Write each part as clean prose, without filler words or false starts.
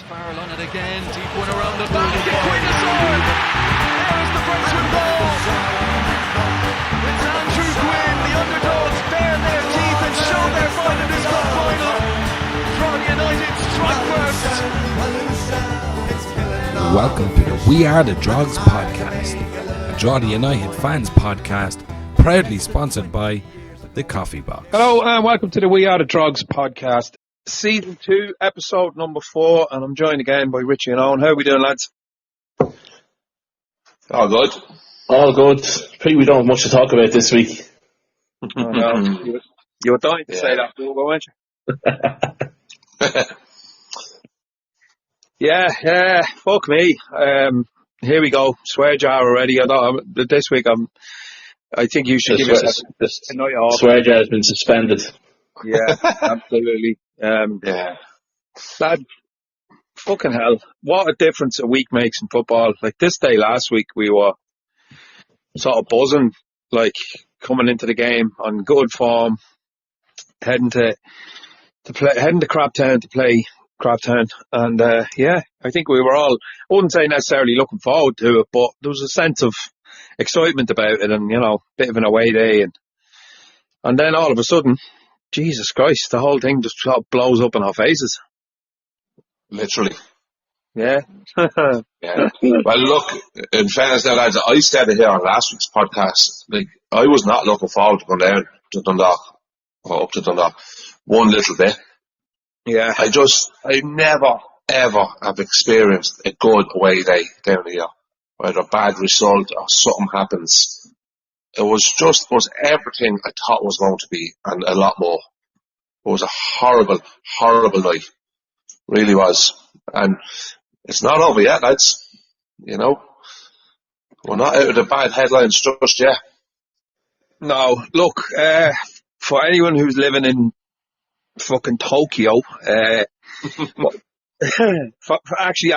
Farrell on it again, deep one around the back, Quinn there's the Frenchman goal! It's Andrew Quinn, the underdogs bare their teeth and show their fight in this cup final. Drogheda United strike first. Welcome to the We Are the Drogs podcast, a Drogheda United fans podcast, proudly sponsored by the Coffee Box. Hello and welcome to the We Are the Drogs podcast, season 2, episode number 4, and I'm joined again by Richie and Owen. How are we doing, lads? All good. All good. Pretty we don't have much to talk about this week. Oh, no. You were dying to say that, weren't you? Yeah, fuck me. Here we go. Swear jar already. This week I think you should give us a night off. Swear jar has been suspended. Yeah, absolutely. Lad, fucking hell. What a difference a week makes in football. Like this day last week, we were sort of buzzing, like coming into the game on good form, heading to Crabtown to play Crabtown. And I think we were all, I wouldn't say necessarily looking forward to it, but there was a sense of excitement about it and, bit of an away day. And then all of a sudden, Jesus Christ, the whole thing just sort of blows up in our faces. Literally. Yeah. Yeah. Well, look, in fairness now, lads, I said it here on last week's podcast. Like, I was not looking forward to going down to Dundalk, or up to Dundalk, one little bit. Yeah. I never, ever have experienced a good away day down here. Whether a bad result or something happens. It was everything I thought was going to be, and a lot more. It was a horrible, horrible night. Really was. And it's not over yet, lads. We're not out of the bad headlines just yet. No, look, for anyone who's living in fucking Tokyo, actually,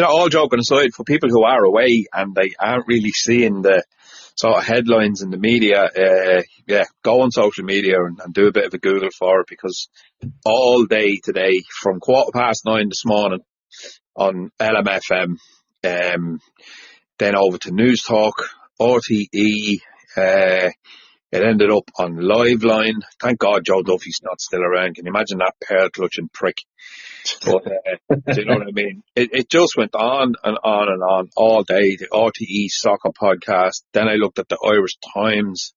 all joking aside, for people who are away and they aren't really seeing the sort of headlines in the media, go on social media and do a bit of a Google for it, because all day today, from 9:15 this morning on LMFM, then over to News Talk, RTE, it ended up on Liveline. Thank God Joe Duffy's not still around. Can you imagine that pear-clutching prick? But, do you know what I mean? It just went on and on and on all day. The RTE soccer podcast. Then I looked at the Irish Times.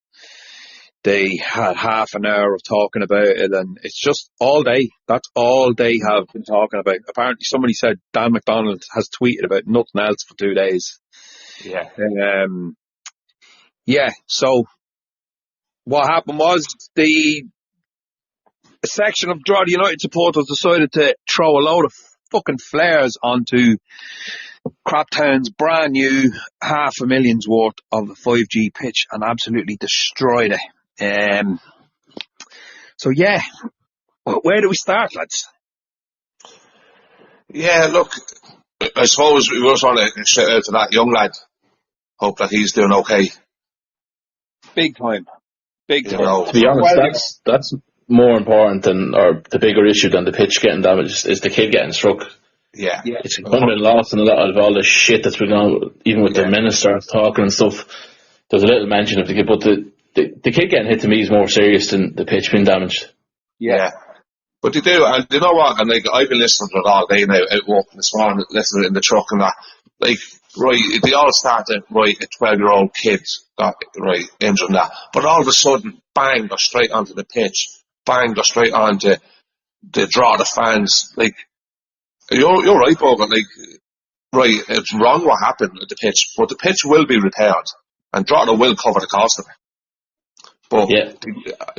They had half an hour of talking about it, and it's just all day. That's all they have been talking about. Apparently somebody said Dan McDonald has tweeted about nothing else for 2 days. Yeah. So what happened was a section of Drogheda United supporters decided to throw a load of fucking flares onto Crabtown's brand new $500,000 worth of a 5G pitch and absolutely destroyed it. Where do we start, lads? Yeah, look, I suppose we just want to shout out to that young lad. Hope that he's doing okay. Big time. To be honest, that's more important or the bigger issue than the pitch getting damaged is the kid getting struck. Yeah. It's been lost in a lot of all the shit that's been on, even with the minister talking and stuff. There's a little mention of the kid, but the kid getting hit to me is more serious than the pitch being damaged. Yeah. But they do, and you know what? And I've been listening to it all day now, out walking this morning, listening in the truck and that. They all started, a 12-year-old kid got, injured and that. But all of a sudden, bang, go straight onto the pitch. Bang, go straight onto the draw the fans. You're right, Bogan. It's wrong what happened at the pitch, but the pitch will be repaired, and Drogheda will cover the cost of it. But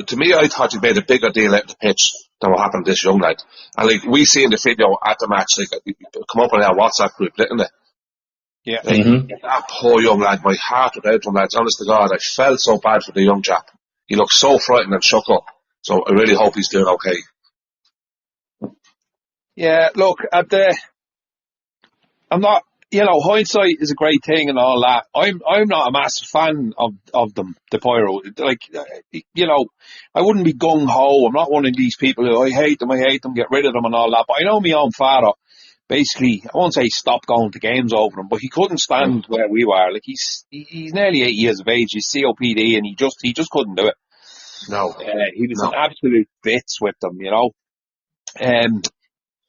to me, I thought you made a bigger deal out of the pitch than what happened to this young lad. And we see in the video at the match, come up on our WhatsApp group, didn't it? Yeah. That poor young lad, my heart went out to him, lads. Honest to God, I felt so bad for the young chap. He looked so frightened and shook up. So I really hope he's doing okay. Yeah, look, I'm not, hindsight is a great thing and all that. I'm not a massive fan of them, the Pyro. I wouldn't be gung-ho. I'm not one of these people who I hate them, get rid of them and all that. But I know my own father basically, I won't say he stopped going to games over them, but he couldn't stand where we were. Like he's nearly 8 years of age. He's COPD, and he just couldn't do it. No. He was No. an absolute bits with them, you know.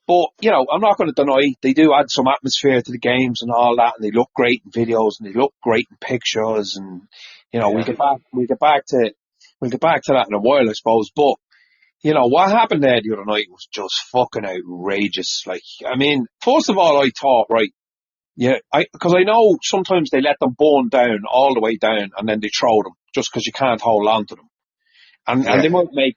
But, you know, I'm not going to deny they do add some atmosphere to the games and all that, and they look great in videos and they look great in pictures, and, you know, we'll get back to that in a while, I suppose. But, you know, what happened there the other night was just fucking outrageous. Like, I mean, first of all, I thought, right, yeah, because I know sometimes they let them burn down all the way down and then they throw them just because you can't hold on to them. And they might make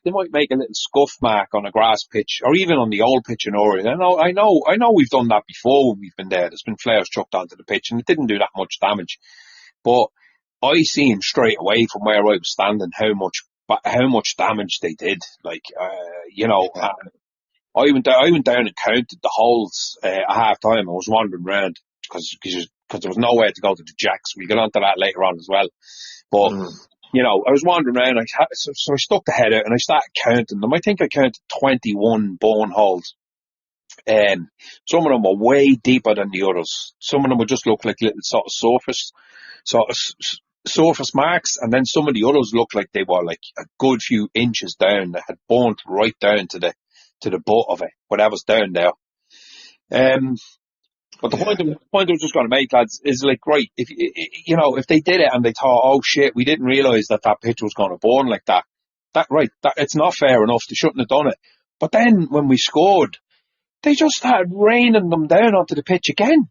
a little scuff mark on a grass pitch or even on the old pitch in Oriel. I know we've done that before when we've been there. There's been flares chucked onto the pitch and it didn't do that much damage. But I seen straight away from where I was standing how much damage they did. Like, you know, I went down and counted the holes at half time. I was wandering around because there was nowhere to go to the jacks. We'll get onto that later on as well. But you know, I was wandering around. So I stuck the head out and I started counting them. I think I counted 21 bone holes. Some of them were way deeper than the others. Some of them would just look like little sort of surface marks, and then some of the others looked like they were like a good few inches down. That had burnt right down to the butt of it, whatever's down there. But the point I was just going to make, lads, is like, right, if they did it and they thought, oh shit, we didn't realise that pitch was going to burn like that. It's not fair enough. They shouldn't have done it. But then when we scored, they just started raining them down onto the pitch again.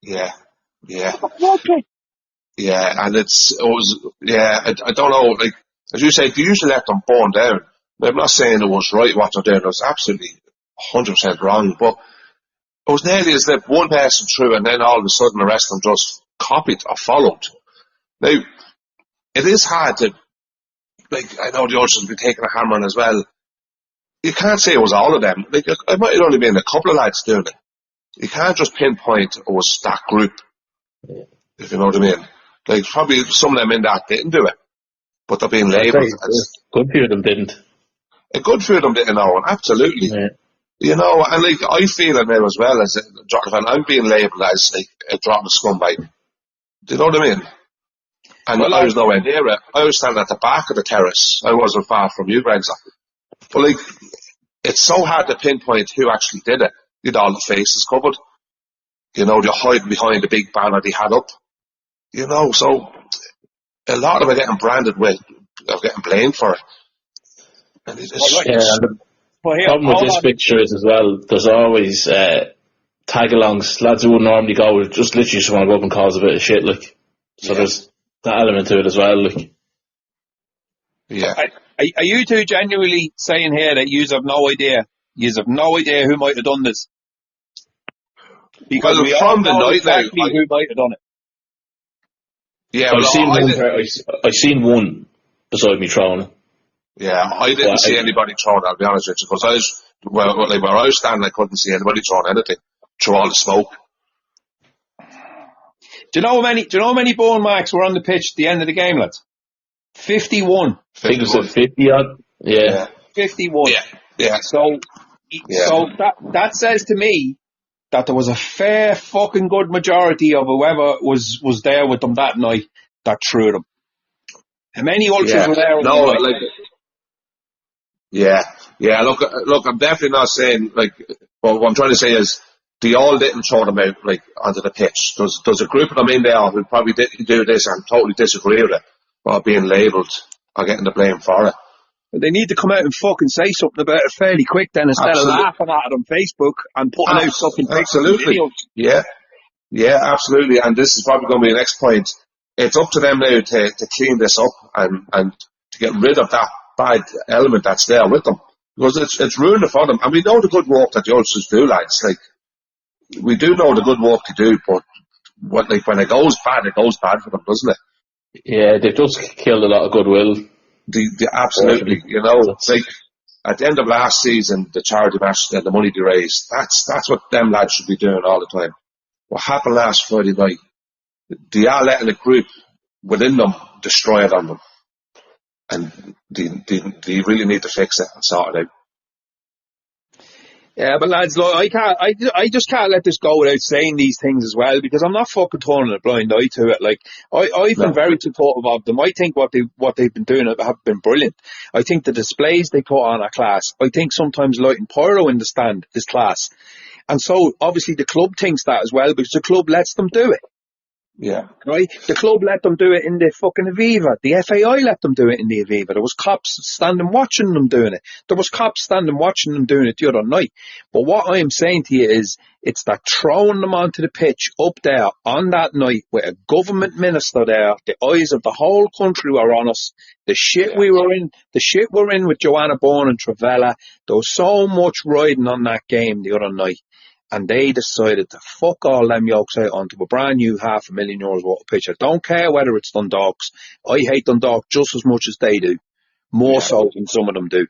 Yeah. Okay. Yeah, and I don't know, like, as you say, they usually let them burn down. I'm not saying it was right what they're doing. It was absolutely 100% wrong, but it was nearly as if one person threw and then all of a sudden the rest of them just copied or followed. Now, it is hard to, like, I know the others will be taking a hammer in as well. You can't say it was all of them. Like, it might have only been a couple of lads doing it. You can't just pinpoint it was that group, if you know what I mean. Like, probably some of them in that didn't do it, but they're being labelled as... Good few of them didn't. A good few of them didn't know, absolutely. Yeah. You know, and like, I feel it now as well as a Drogheda fan, I'm being labelled as like a Drogheda scumbag. Do you know what I mean? And I was nowhere near it. I was standing at the back of the terrace. I wasn't far from you, Gregson. But like, it's so hard to pinpoint who actually did it. You had all the faces covered. You know, they're hiding behind the big banner they had up. You know, so a lot of it getting branded with, of getting blamed for it. And it's the problem with this picture is as well, there's always tag-alongs, lads who would normally go, just literally just want to go up and cause a bit of shit, like. So there's that element to it as well, like. Yeah. Are you two genuinely saying here that you have no idea who might have done this? Because we all know exactly who might have done it. Yeah, I've seen one beside me throwing it. Yeah, I didn't see anybody throwing it, I'll be honest with you, because where I was standing, I couldn't see anybody throwing anything through all the smoke. Do you know how many bone marks were on the pitch at the end of the game, lads? 51. I think it was 50 odd. Yeah. 51. Yeah. So that says to me that there was a fair fucking good majority of whoever was there with them that night that threw them. How many ultras were there? No, like. Yeah. Look, I'm definitely not saying, like, what I'm trying to say is they all didn't throw them out, like, onto the pitch. There's a group of them in there who probably didn't do this and totally disagree with it, or being labelled or getting the blame for it. But they need to come out and fucking say something about it fairly quick then, instead of laughing at it on Facebook and putting out fucking pictures and videos. Yeah, absolutely. And this is probably going to be the next point. It's up to them now to clean this up and to get rid of that bad element that's there with them, because it's ruining for them. And we know the good work that the ultras do, lads. Like, we do know the good work they do, but when it goes bad for them, doesn't it? Yeah, they've just killed a lot of goodwill. They absolutely, you know, like at the end of last season, the charity match and the money they raised, that's what them lads should be doing all the time. What happened last Friday night, they are letting a group within them destroy it on them. And they really need to fix it and sort it Yeah, but lads, look, I just can't let this go without saying these things as well, because I'm not fucking turning a blind eye to it. Like, I've been very supportive of them. I think what they've been doing have been brilliant. I think the displays they put on are class. I think sometimes lighting pyro in the stand is class. And so, obviously, the club thinks that as well, because the club lets them do it. Yeah. Right? The club let them do it in the fucking Aviva. The FAI let them do it in the Aviva. There was cops standing watching them doing it. There was cops standing watching them doing it the other night. But what I am saying to you is, it's that throwing them onto the pitch up there on that night with a government minister there, the eyes of the whole country were on us. The shit we're in with Joanna Bourne and Travella. There was so much riding on that game the other night. And they decided to fuck all them yokes out onto a brand new €500,000 worth of pitch. I don't care whether it's Dundalk's. I hate Dundalk just as much as they do. More so than some of them do.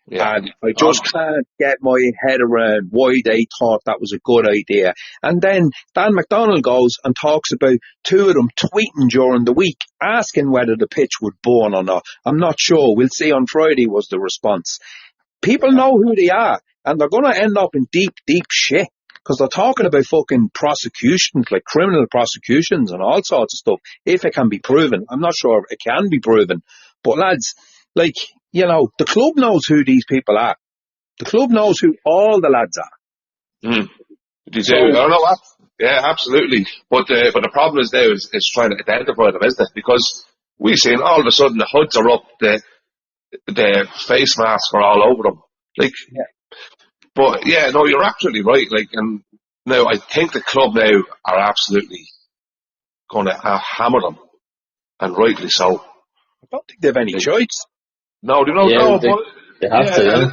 Yeah. And I just can't get my head around why they thought that was a good idea. And then Dan McDonnell goes and talks about two of them tweeting during the week, asking whether the pitch would burn or not. I'm not sure. We'll see on Friday was the response. People know who they are, and they're going to end up in deep, deep shit, because they're talking about fucking prosecutions, like criminal prosecutions and all sorts of stuff, if it can be proven. I'm not sure it can be proven. But lads, like, you know, the club knows who these people are. The club knows who all the lads are. Mm. You do? I don't know what. Yeah, absolutely. But the problem is now is trying to identify them, isn't it? Because we've seen all of a sudden the hoods are up, the face masks are all over them. Like, but yeah, no, you're absolutely right. Like, and now I think the club now are absolutely going to hammer them, and rightly so. I don't think they've any choice. No, they don't. Yeah, no, they have to. Yeah.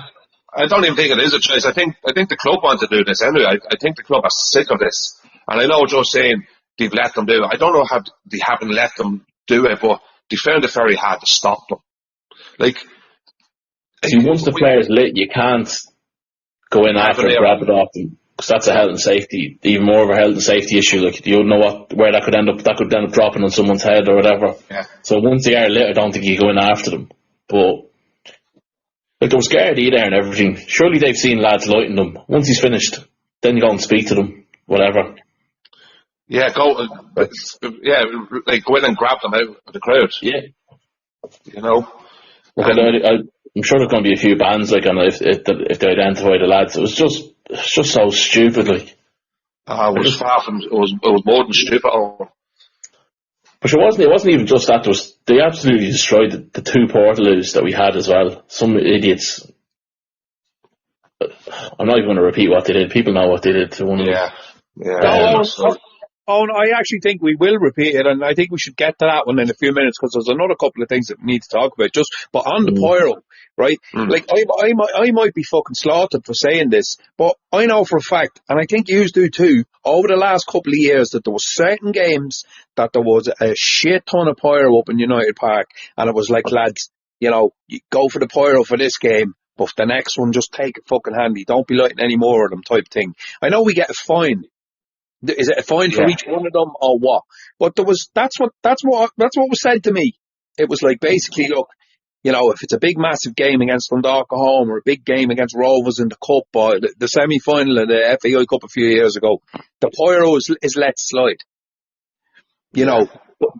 I don't even think it is a choice. I think the club want to do this anyway. I think the club are sick of this, and I know Joe's saying they've let them do it. I don't know how they haven't let them do it, but they found it very hard to stop them. Like, see, once the player's lit, you can't go in after and grab it off them, because that's a health and safety, even more of a health and safety issue. Like, you don't know where that could end up. That could end up dropping on someone's head or whatever. Yeah. So once they are lit, I don't think you go in after them. But like, there was Gardaí there and everything. Surely they've seen lads lighting them. Once he's finished, then you go and speak to them, whatever. Yeah, like go in and grab them out of the crowd. Yeah. You know? Look, I'm sure there's going to be a few bans like on if they identify the lads. It was just so stupid. Like, it was far from. It was more than stupid. But it wasn't even just that. They absolutely destroyed the two Portaloos that we had as well. Some idiots. I'm not even going to repeat what they did. People know what they did to one of them. Yeah. No, I actually think we will repeat it, and I think we should get to that one in a few minutes, because there's another couple of things that we need to talk about. But on the pyro, right? Like, I might be fucking slaughtered for saying this, but I know for a fact, and I think you do too, over the last couple of years, that there was certain games that there was a shit ton of pyro up in United Park, and it was like, lads, you know, you go for the pyro for this game, but the next one, just take it fucking handy. Don't be lighting any more of them, type thing. I know we get a fine. Is it a fine for each one of them or what? But that's what was said to me. It was like, basically, look, you know, if it's a big massive game against Dundalk at home, or a big game against Rovers in the Cup, or the semi-final of the FAI Cup a few years ago, the pyro is let slide. You know,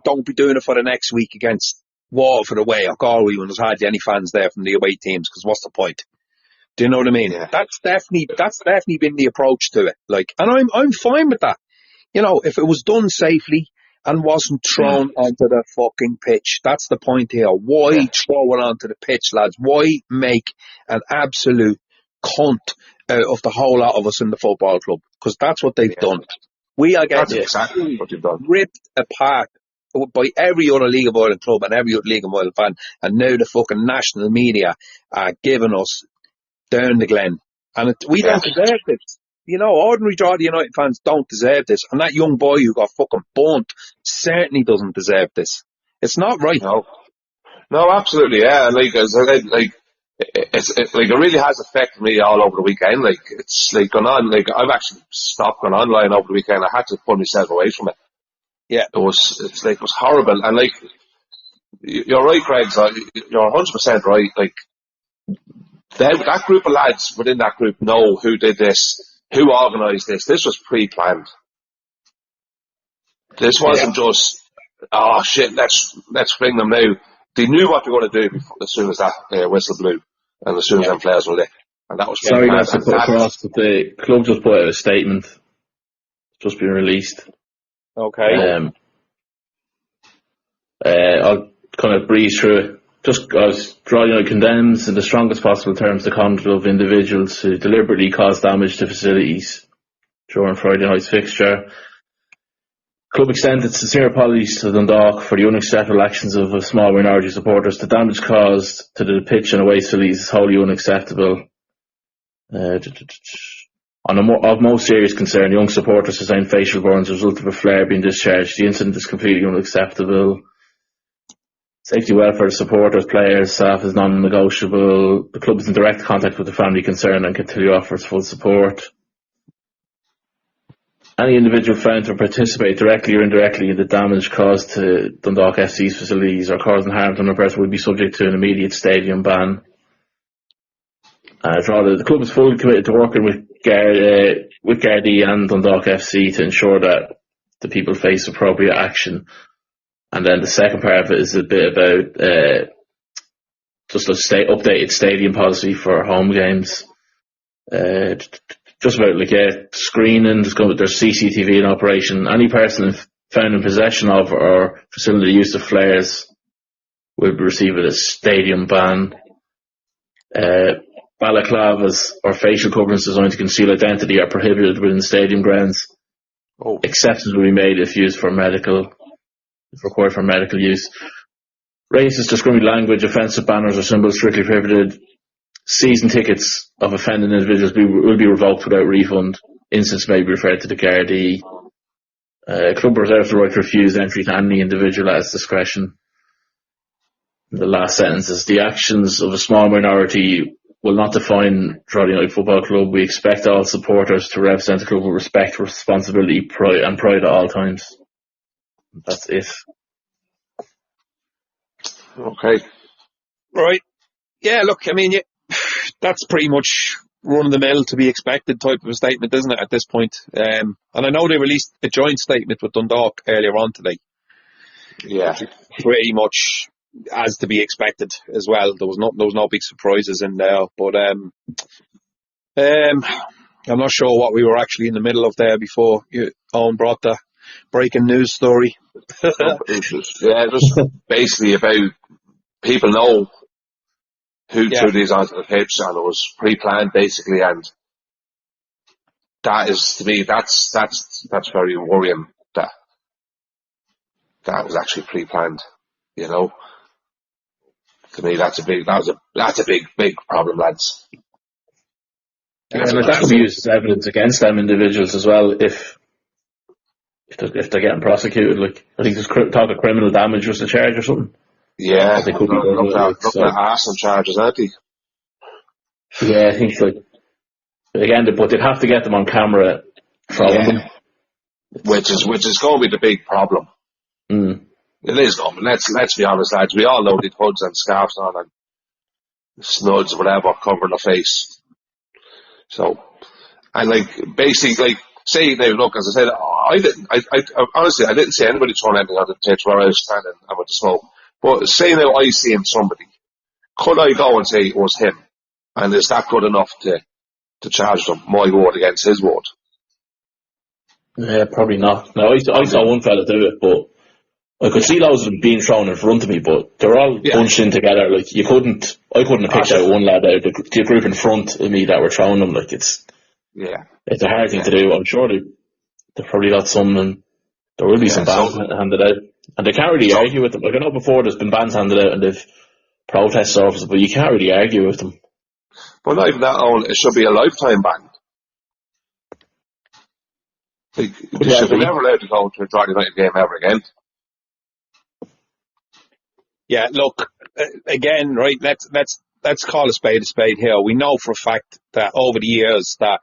don't be doing it for the next week against Waterford away or Galway when there's hardly any fans there from the away teams, because what's the point? Do you know what I mean? Yeah. That's definitely been the approach to it. Like, and I'm fine with that. You know, if it was done safely and wasn't thrown onto the fucking pitch, that's the point here. Why throw it onto the pitch, lads? Why make an absolute cunt out of the whole lot of us in the football club? Because that's what they've done. We are getting exactly what you've done. Ripped apart by every other League of Ireland club and every other League of Ireland fan, and now the fucking national media are giving us down the glen, and we don't deserve this. You know, ordinary Geordie United fans don't deserve this, and that young boy who got fucking burnt certainly doesn't deserve this. It's not right. No, absolutely, yeah. Like, it really has affected me all over the weekend. Like, it's like gone on. Like, I've actually stopped going online over the weekend. I had to pull myself away from it. Yeah, it was horrible, and like, you're right, Craig. So you're 100% right. Like, that group of lads within that group know who did this, who organised this. This was pre-planned. This wasn't just, oh shit, let's bring them now. They knew what they were going to do as soon as that whistle blew, and as soon as them players were there. And that was sorry pre-planned. not to put across, but the club just put out a statement. It's just been released. Okay. I'll kind of breeze through it. Just as Drogheda United condemns in the strongest possible terms the conduct of individuals who deliberately cause damage to facilities during Friday night's fixture. Club extended sincere apologies to Dundalk for the unacceptable actions of a small minority of supporters. The damage caused to the pitch and away facilities is wholly unacceptable. Of most serious concern, young supporters sustained facial burns as a result of a flare being discharged. The incident is completely unacceptable. Safety welfare of supporters, players, staff is non-negotiable. The club is in direct contact with the family concerned and continue to offer its full support. Any individual found to participate directly or indirectly in the damage caused to Dundalk FC's facilities or causing harm to another person would be subject to an immediate stadium ban. The club is fully committed to working with Gardaí and Dundalk FC to ensure that the people face appropriate action. And then the second part of it is a bit about just a updated stadium policy for home games. Just about screening. There's CCTV in operation. Any person found in possession of or facility use of flares will be receiving a stadium ban. Balaclavas or facial coverings designed to conceal identity are prohibited within stadium grounds. Exceptions will be made if required for medical use. Racist, discriminatory language, offensive banners or symbols strictly prohibited. Season tickets of offending individuals will be revoked without refund. Incidents may be referred to the Gardaí. Club reserves the right to refuse entry to any individual at its discretion. The last sentence is, the actions of a small minority will not define Drogheda United Football Club. We expect all supporters to represent the club with respect, responsibility, pride at all times. That's it. Okay. Right. Yeah, look, I mean, that's pretty much run-of-the-mill to be expected type of a statement, isn't it, at this point? And I know they released a joint statement with Dundalk earlier on today. Yeah. Pretty much as to be expected as well. There was no big surprises in there, but I'm not sure what we were actually in the middle of there before Owen brought the breaking news story. Just basically about people know who threw these onto the pitch, and it was pre-planned basically, and that is, to me, that's very worrying that was actually pre-planned, you know. To me, that's a big problem, lads. And that could be used as evidence against them individuals as well if they're getting prosecuted. Like, I think there's talk of criminal damage was the charge or something. Yeah, they could be looking at arson charges, aren't they? Yeah, I think but they'd have to get them on camera throwing them, which is going to be the big problem. It is going. Let's be honest, lads. We all know they'd hoods and scarves on and snuds, whatever, covering the face. So, and basically, say now, look, as I said, I honestly, I didn't see anybody throwing anything on the pitch where I was standing and with the smoke. But say now I seen somebody, could I go and say it was him? And is that good enough to charge them, my word against his word? Yeah, probably not. No, I saw one fella do it, but I could see loads of them being thrown in front of me, but they're all bunched in together. Like, I couldn't have picked out one lad out of the group in front of me that were throwing them. Like, it's a hard thing to do. I'm sure they've probably got some, and there will be some bans handed out. And they can't really argue with them. Like, I know before there's been bans handed out and they've protest officers, but you can't really argue with them. Well, not even that, Owen. It should be a lifetime ban. They should be never allowed to go to a Drogheda United game ever again. Yeah, look, again, right, let's call a spade here. We know for a fact that over the years that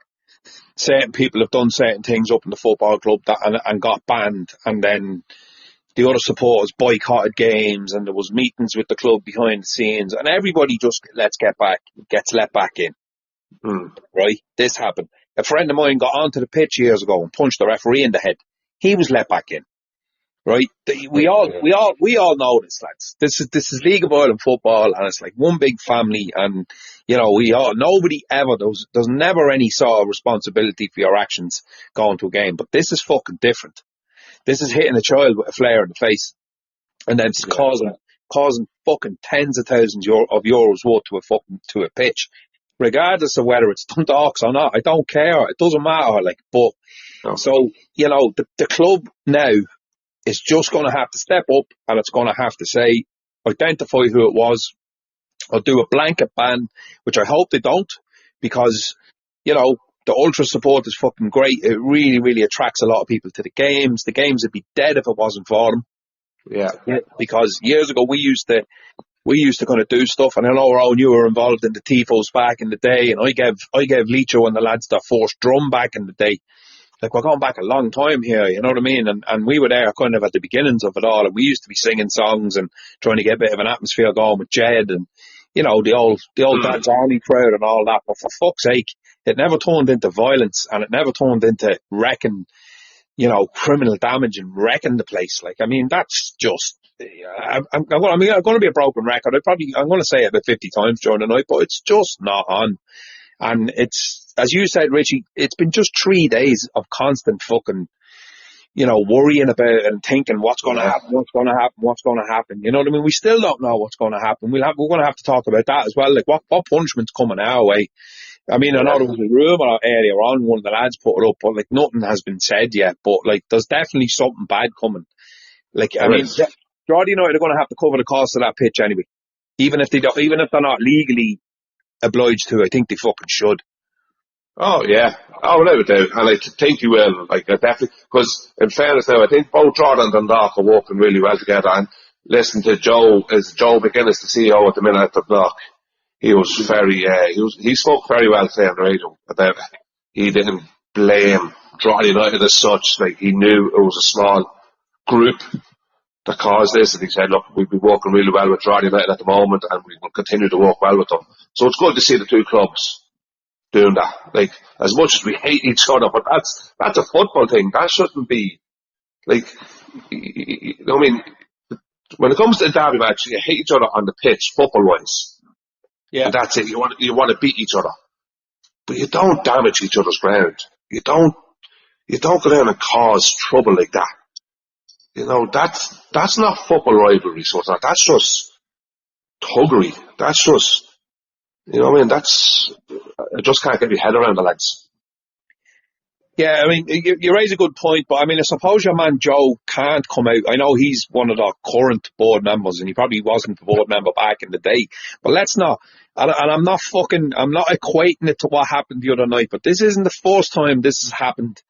certain people have done certain things up in the football club and got banned, and then the other supporters boycotted games, and there was meetings with the club behind the scenes, and everybody just gets let back in. Right? This happened. A friend of mine got onto the pitch years ago and punched the referee in the head. He was let back in. Right? We all know this, lads. This is League of Ireland football, and it's like one big family, and nobody ever there's never any sort of responsibility for your actions going to a game. But this is fucking different. This is hitting a child with a flare in the face, and then causing fucking tens of thousands of euros worth to a pitch, regardless of whether it's Dundalk's or not. I don't care. It doesn't matter. So the club now is just going to have to step up, and it's going to have to say, identify who it was, or do a blanket ban, which I hope they don't, because the ultra support is fucking great. It really, really attracts a lot of people to the games. The games would be dead if it wasn't for them. Yeah. Because years ago we used to kind of do stuff, and I know Owen, you were involved in the tifos back in the day, and I gave Leacho and the lads their first drum back in the day. Like, we're going back a long time here, you know what I mean? And we were there kind of at the beginnings of it all, and we used to be singing songs and trying to get a bit of an atmosphere going with Jed and, the old Dad's Army crowd and all that. But for fuck's sake, it never turned into violence, and it never turned into wrecking, criminal damage and wrecking the place. Like, I mean, that's just, I'm going to be a broken record. I'm going to say it about 50 times during the night, but it's just not on. And it's, as you said, Richie, it's been just 3 days of constant fucking, worrying about it and thinking what's going to happen. You know what I mean? We still don't know what's going to happen. We're going to have to talk about that as well. Like, what punishment's coming our way? I mean, I know there was a rumour earlier on, one of the lads put it up, but like, nothing has been said yet. But like, there's definitely something bad coming. Like, I mean, Geordie United are going to have to cover the cost of that pitch anyway. Even if they're not legally obliged to, I think they fucking should. Oh yeah, without a doubt, and I think you will. Like, I definitely, because in fairness now, I think both Jordan and Dundalk are working really well together. And listen to Joe McGuinness, the CEO at the minute at Dundalk. He was he spoke very well today on the radio about it. He didn't blame Drogheda United as such. Like, he knew it was a small group that caused this, and he said, look, we've been working really well with Drogheda United at the moment, and we will continue to work well with them. So it's good to see the two clubs doing that. Like, as much as we hate each other, but that's a football thing. That shouldn't be, like, I mean, when it comes to a derby match, you hate each other on the pitch, football-wise. Yeah. And that's it. You want to beat each other. But you don't damage each other's ground. You don't go down and cause trouble like that. That's not football rivalry, so it's not. That's just thuggery. That's just, I just can't get my head around the lads. Yeah, I mean, you raise a good point, but I mean, I suppose your man Joe can't come out. I know he's one of the current board members, and he probably wasn't the board member back in the day. But let's not, and I'm not equating it to what happened the other night, but this isn't the first time this has happened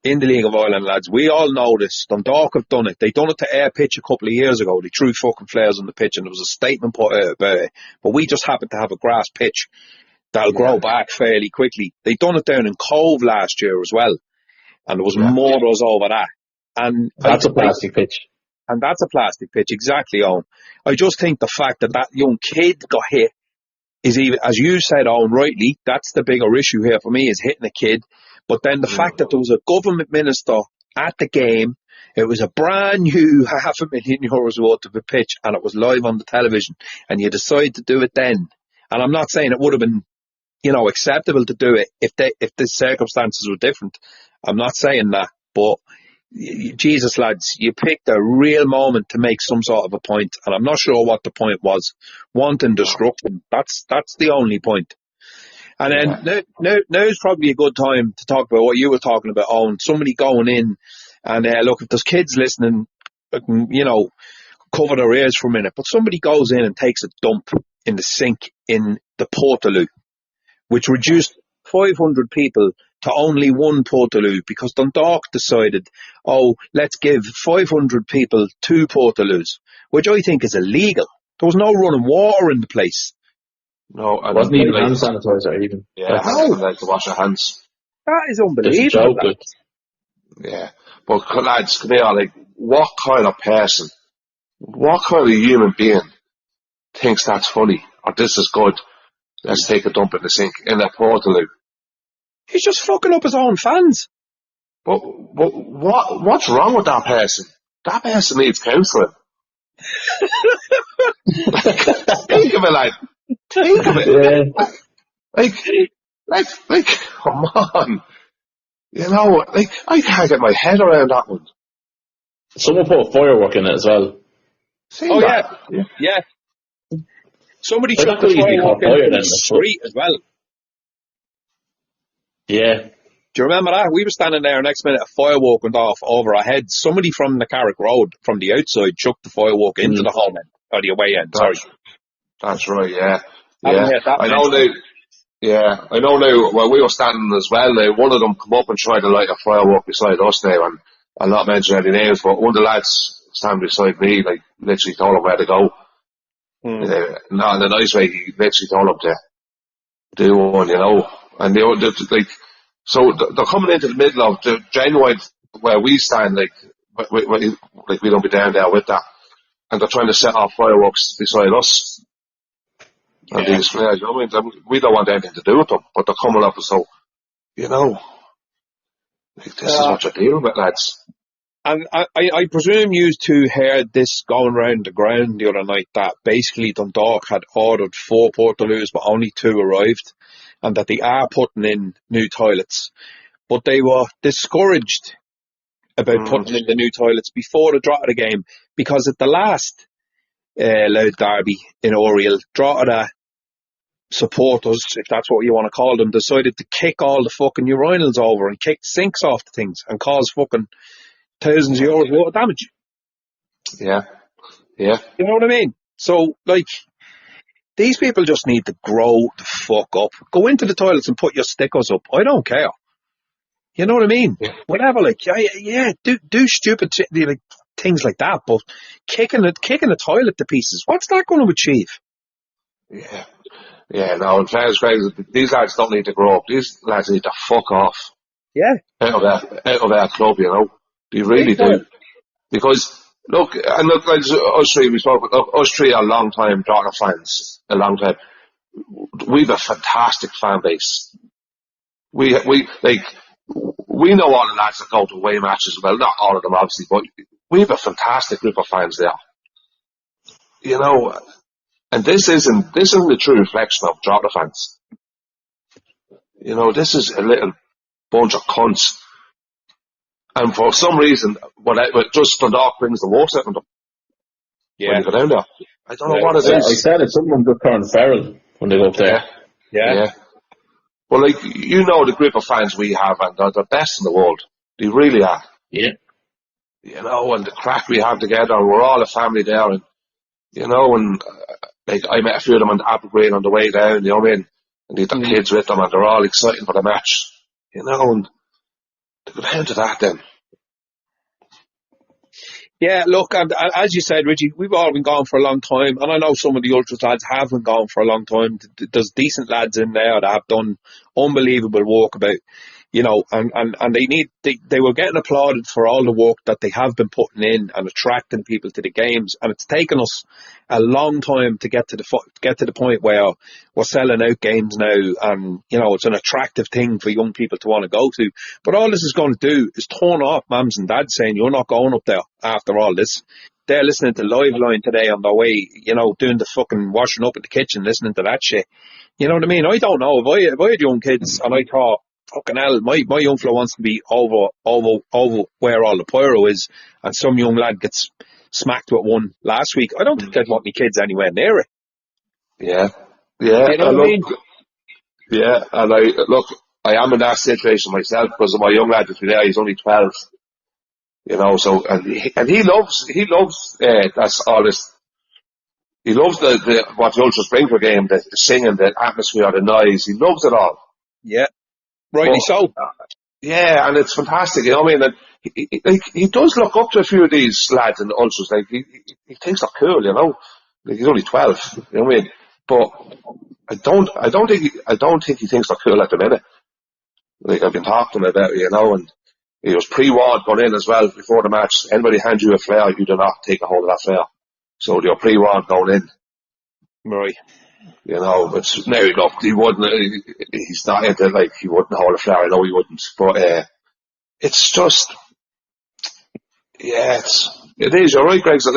in the League of Ireland, lads. We all know this. Dundalk have done it. They done it to Air Pitch a couple of years ago. They threw fucking flares on the pitch, and there was a statement put out about it. But we just happen to have a grass pitch that'll grow back fairly quickly. They done it down in Cove last year as well, and there was murders over that. And that's a plastic pitch. And that's a plastic pitch, exactly, Owen. I just think the fact that young kid got hit is, even, as you said, Owen, rightly, that's the bigger issue here for me, is hitting a kid. But then the fact that there was a government minister at the game, it was a brand new €500,000 worth of a pitch, and it was live on the television, and you decide to do it then. And I'm not saying it would have been, acceptable to do it if the circumstances were different. I'm not saying that, but Jesus, lads, you picked a real moment to make some sort of a point, and I'm not sure what the point was. Wanton destruction. That's the only point. And then now's probably a good time to talk about what you were talking about, Owen. Somebody going in and look, if there's kids listening, cover their ears for a minute. But somebody goes in and takes a dump in the sink in the Portaloo, which reduced 500 people to only one Portaloo because Dundalk decided, let's give 500 people 2 Portaloos, which I think is illegal. There was no running water in the place. No, it wasn't even hand sanitizer even. Yeah, like to wash your hands. That is unbelievable. Yeah, But lads, come here, like, what kind of person, what kind of human being thinks that's funny, or this is good, let's take a dump in the sink, in a Portaloo? He's just fucking up his own fans. But what's wrong with that person? That person needs counselling. Think of it, like, think of it. Like, come on. You know, like, I can't get my head around that one. Someone put a firework in it as well. See Oh, that? yeah. Somebody Well, chucked that the could easily firework caught fire into then, the street as well. Yeah. Do you remember that? We were standing there, next minute a firework went off over our heads. Somebody from the Carrick Road, from the outside, chucked the firework into the home end, or the away end, sorry. That's right, yeah. Haven't heard that I know mentioned. I know now, well, we were standing as well now, one of them come up and tried to light a firework beside us now, and I'll not mention any names, but one of the lads standing beside me, like, literally told him where to go. Not in a nice way, he literally told him to do one, you know. And they're like, so they're coming into the middle of the genuine, where we stand, like we don't be down there with that. And they're trying to set off fireworks beside us. And these flares, you know what I mean? We don't want anything to do with them, but they're coming up, so, you know, like, this is what you're dealing with, lads. And I presume you two heard this going round the ground the other night, that basically Dundalk had ordered 4 Portaloos, but only 2 arrived, and that they are putting in new toilets. But they were discouraged about putting in the new toilets before the draw of the game, because at the last Loud Derby in Oriel, draw of the supporters, if that's what you want to call them, decided to kick all the fucking urinals over and kick sinks off the things and cause fucking thousands of euros worth of damage. Yeah. You know what I mean? So, like, these people just need to grow the fuck up. Go into the toilets and put your stickers up. I don't care. You know what I mean? Yeah. Whatever, like, do stupid like, things like that, but kicking a toilet to pieces, what's that going to achieve? Yeah, no, in fairness, Greg, these lads don't need to grow up. These lads need to fuck off. Yeah. Out of our club, you know. They really do. Because, look, like us three, us three are long-time Drogheda fans. A long time. We've a fantastic fan base. We know all the lads that go to away matches. Well, not all of them, obviously, but we have a fantastic group of fans there. You know, and this isn't the true reflection of Drogheda fans. You know, this is a little bunch of cunts. And for some reason, just Dundalk brings the worst out of them. Yeah. When you go down there. I don't know what it is. I said it, someone just turned feral when they go up there. Yeah. Well, like, you know the group of fans we have, and they're the best in the world. They really are. Yeah. You know, and the crack we have together, and we're all a family there, and, you know, and, like, I met a few of them on the Apple Green on the way down, you know what I mean? And they had their kids with them, and they're all excited for the match. You know, and to go down to that then. Yeah, look, and as you said, Richie, we've all been gone for a long time, and I know some of the Ultras lads have been gone for a long time. There's decent lads in there that have done unbelievable work about, you know, and they were getting applauded for all the work that they have been putting in and attracting people to the games, and it's taken us a long time to get to the point where we're selling out games now, and, you know, it's an attractive thing for young people to want to go to. But all this is going to do is turn off mums and dads saying, you're not going up there after all this. They're listening to Live Line today on their way, you know, doing the fucking washing up in the kitchen, listening to that shit. You know what I mean? I don't know. If I had young kids and I thought, fucking hell, my young fella wants to be over where all the pyro is, and some young lad gets smacked with one last week, I don't think I'd want my kids anywhere near it. Yeah. You know what I mean? Yeah, and I am in that situation myself because of my young lad today. He's only 12, you know. So and he loves that's all this. He loves the what the Ultras bring for a game, the singing, the atmosphere, the noise. He loves it all. Yeah, rightly so. Yeah, and it's fantastic. You know what I mean? And he does look up to a few of these lads in the Ultras. Like he thinks they're cool, you know. Like, he's only 12. You know what I mean? But I don't think he thinks they're cool at the minute. Like, I've been talking to him about it, you know, and He was pre-warned going in as well before the match. Anybody hands you a flare, you do not take a hold of that flare. So you're pre-warned going in. Right. You know, but now look, he wouldn't. He's not into he wouldn't hold a flare. I know he wouldn't, but it's just, it is. You're right, Greg. So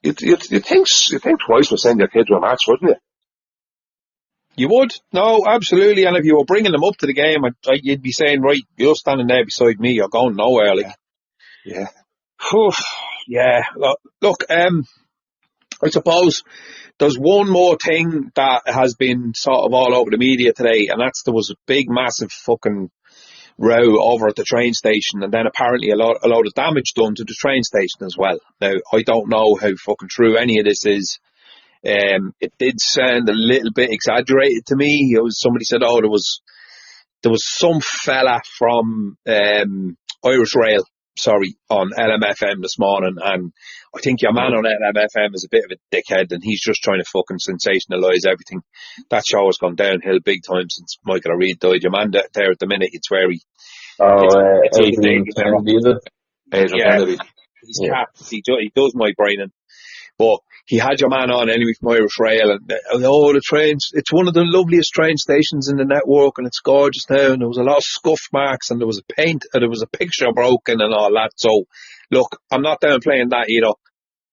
you think twice for sending your kid to a match, wouldn't you? You would? No, absolutely. And if you were bringing them up to the game, you'd be saying, right, you're standing there beside me, you're going nowhere. Yeah. Yeah. Look, I suppose there's one more thing that has been sort of all over the media today, and there was a big, massive fucking row over at the train station, and then apparently a lot of damage done to the train station as well. Now, I don't know how fucking true any of this is. It did sound a little bit exaggerated to me. Somebody said, there was some fella from Irish Rail, on LMFM this morning, and I think your man on LMFM is a bit of a dickhead, and he's just trying to fucking sensationalise everything. That show has gone downhill big time since Michael O'Reilly died. Your man there at the minute, it's where he... Adrian Kennedy, is it? Adrian Kennedy. He's cat. He does my brain in. But he had your man on anyway from Irish Rail, and the trains, it's one of the loveliest train stations in the network, and it's gorgeous now, and there was a lot of scuff marks, and there was a picture broken and all that. So look, I'm not downplaying that either,